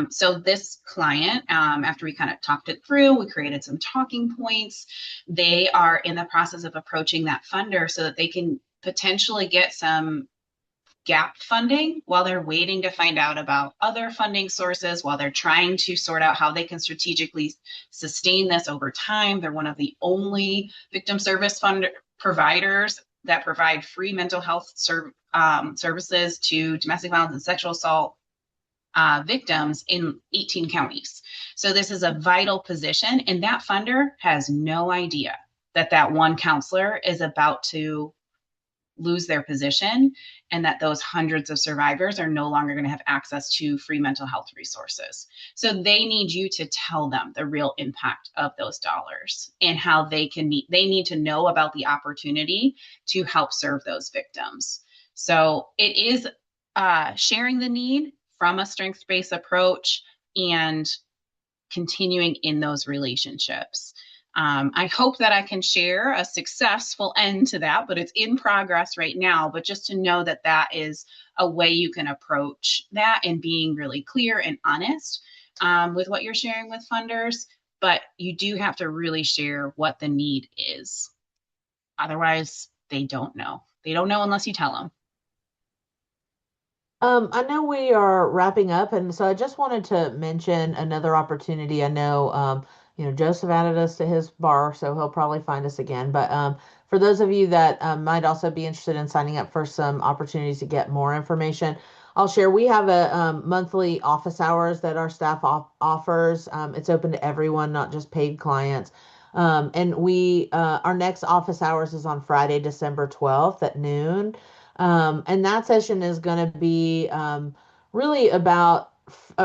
S2: So this client, after we kind of talked it through, we created some talking points. They are in the process of approaching that funder so that they can potentially get some gap funding while they're waiting to find out about other funding sources, while they're trying to sort out how they can strategically sustain this over time. They're one of the only victim service fund providers that provide free mental health services to domestic violence and sexual assault victims in 18 counties. So this is a vital position, and that funder has no idea that one counselor is about to lose their position, and that those hundreds of survivors are no longer going to have access to free mental health resources. So they need you to tell them the real impact of those dollars and how they need to know about the opportunity to help serve those victims. So it is sharing the need from a strengths-based approach and continuing in those relationships. I hope that I can share a successful end to that, but it's in progress right now. But just to know that that is a way you can approach that, and being really clear and honest with what you're sharing with funders. But you do have to really share what the need is. Otherwise, they don't know. They don't know unless you tell them.
S1: I know we are wrapping up, and so I just wanted to mention another opportunity. I know, Joseph added us to his bar, so he'll probably find us again. But for those of you that might also be interested in signing up for some opportunities to get more information, I'll share. We have a monthly office hours that our staff offers. It's open to everyone, not just paid clients. And our next office hours is on Friday, December 12th at noon. And that session is going to be really about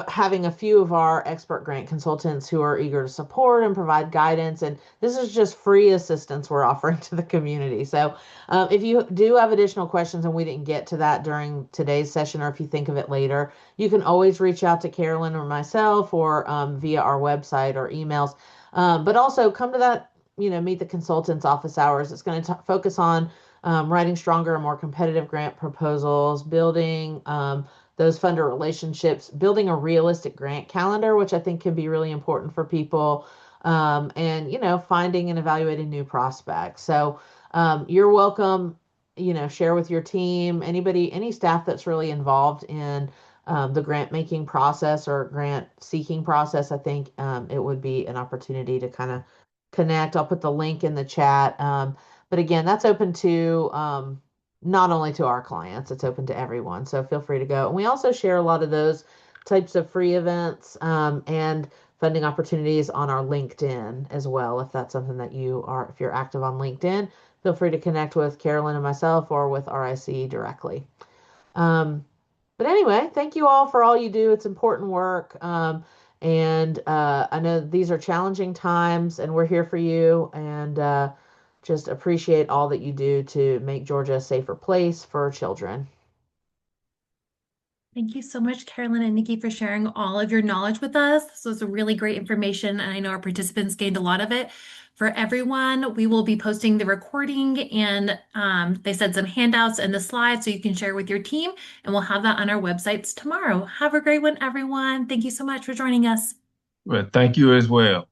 S1: having a few of our expert grant consultants who are eager to support and provide guidance. And this is just free assistance we're offering to the community. So if you do have additional questions and we didn't get to that during today's session, or if you think of it later, you can always reach out to Carolyn or myself, or via our website or emails. But also come to that, Meet the Consultants office hours. It's going to focus on writing stronger and more competitive grant proposals, building those funder relationships, building a realistic grant calendar, which I think can be really important for people, and finding and evaluating new prospects. So you're welcome, share with your team, any staff that's really involved in the grant making process or grant seeking process. I think it would be an opportunity to kind of connect. I'll put the link in the chat. But again, that's open to not only to our clients, it's open to everyone. So feel free to go. And we also share a lot of those types of free events and funding opportunities on our LinkedIn as well. If that's something that if you're active on LinkedIn, feel free to connect with Carolyn and myself, or with RIC directly. But anyway, thank you all for all you do. It's important work. And I know these are challenging times, and we're here for you. And just appreciate all that you do to make Georgia a safer place for children.
S4: Thank you so much, Carolyn and Niki, for sharing all of your knowledge with us. This was really great information, and I know our participants gained a lot of it. For everyone, we will be posting the recording, and they said some handouts and the slides so you can share with your team, and we'll have that on our websites tomorrow. Have a great one, everyone. Thank you so much for joining us.
S3: Well, thank you as well.